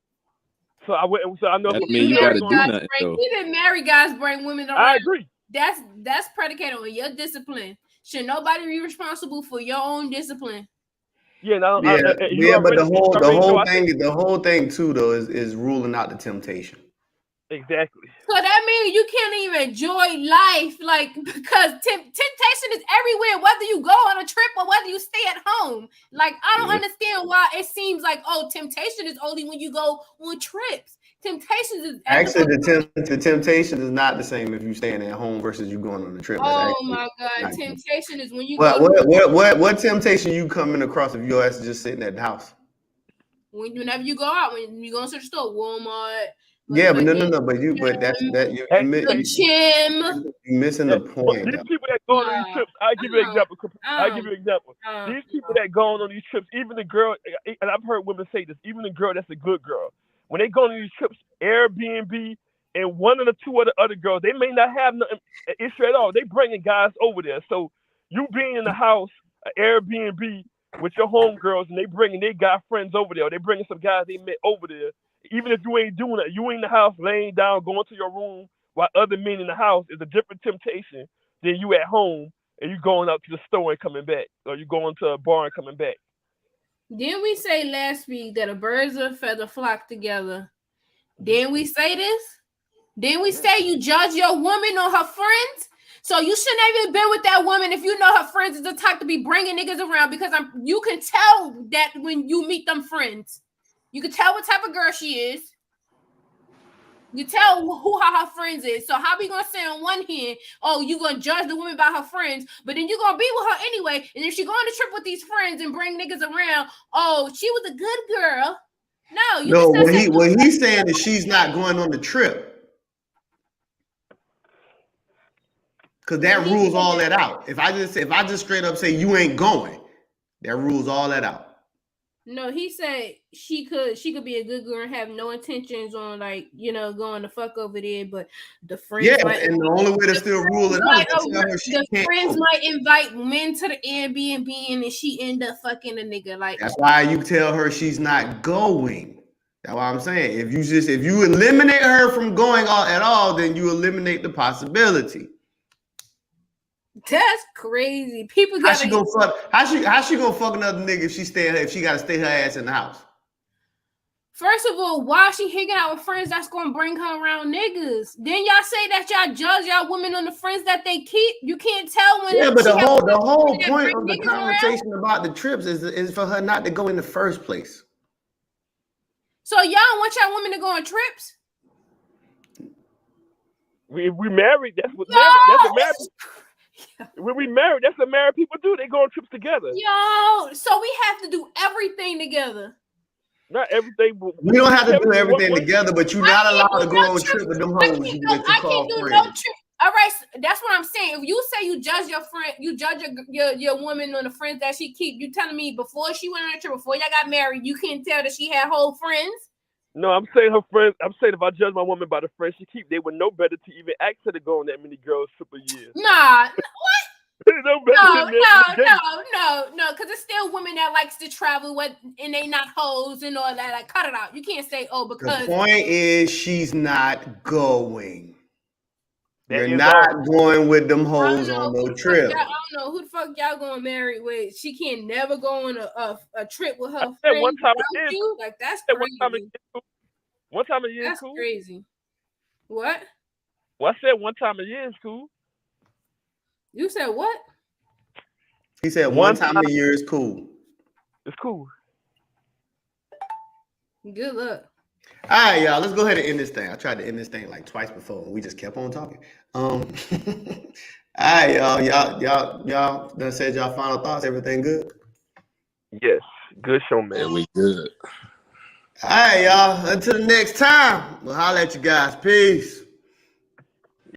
So I wouldn't. So I know That for mean me, you I'm got to going. do nothing though. Even married guys bring women I around. agree. That's predicated on your discipline. Should nobody be responsible for your own discipline? Yeah, no, Yeah, you but already, the whole thing too though is ruling out the temptation. Exactly. So that means you can't even enjoy life, like, because temptation is everywhere, whether you go on a trip or whether you stay at home. Like, I don't understand why it seems like, oh, temptation is only when you go on trips. Temptation is actually the temptation is not the same if you're staying at home versus you going on a trip. Oh my God, temptation is when you go. What temptation you coming across if your ass is just sitting at the house? Whenever you go out, when you go to the store, Walmart. Yeah, but no, but you're missing the point. These people that go on these trips, I give you an example. These people that go on these trips, even the girl, and I've heard women say this, even the girl that's a good girl, when they go on these trips, Airbnb and one of the two other girls, they may not have nothing issue at all. They bringing guys over there, so you being in the house, Airbnb with your homegirls, and they bringing their guy friends over there, or they bringing some guys they met over there. Even if you ain't doing that, you in the house laying down, going to your room while other men in the house is a different temptation than you at home and you going out to the store and coming back, or you going to a bar and coming back. Didn't we say last week that a birds of a feather flock together? Didn't we say this? Didn't we say you judge your woman or her friends? So you shouldn't have even been with that woman if you know her friends is the type to be bringing niggas around, because you can tell that when you meet them friends. You can tell what type of girl she is. You tell who her friends is. So how we gonna say on one hand, oh, you gonna judge the woman by her friends, but then you gonna be with her anyway, and if she go on a trip with these friends and bring niggas around, oh, she was a good girl. No, what he's saying is she's not going on the trip, because that rules all that out. If I just straight up say you ain't going, that rules all that out. No, he said she could be a good girl and have no intentions on, like, going to fuck over there, but the friends and the only way to still rule it out is the friends might invite men to the Airbnb and then she end up fucking a nigga. Like, that's why you tell her she's not going. That's what I'm saying. If you eliminate her from going at all, then you eliminate the possibility. That's crazy. People how she gonna fuck another nigga if she gotta stay her ass in the house? First of all, why she hanging out with friends that's gonna bring her around niggas? Then y'all say that y'all judge y'all women on the friends that they keep. You can't tell when. Yeah, but the whole point of the conversation about the trips is for her not to go in the first place. So y'all want y'all women to go on trips? We married. That's what married. When we married, that's what married people do. They go on trips together. So we have to do everything together. Not everything. We don't have to do everything together, but you're not allowed to go on trip with them hoes. I can't do no trip. All right, so that's what I'm saying. If you say you judge your friend, you judge your woman on the friends that she keep, you telling me before she went on a trip, before y'all got married, you can't tell that she had whole friends? No, I'm saying her friends. I'm saying if I judge my woman by the friends she keep, they would know better to even ask her to go on that many girls trip a year. Nah, what? No, because it's still women that likes to travel and they not hoes and all that. Like, cut it out. You can't say, oh, because the point is she's not going. You're not going with them hoes on no trip. I don't know who the fuck y'all gonna marry with. She can't never go on a trip with her friends. One time a year. Like, that's crazy. One time a year that's cool. Crazy. What? Well, I said one time a year is cool. You said what? He said one time a year is cool. It's cool. Good luck. All right, y'all. Let's go ahead and end this thing. I tried to end this thing like twice before, and we just kept on talking. All right, y'all done said y'all final thoughts. Everything good? Yes, good show, man. Yeah, we good. All right, y'all. Until the next time, we'll holler at you guys. Peace.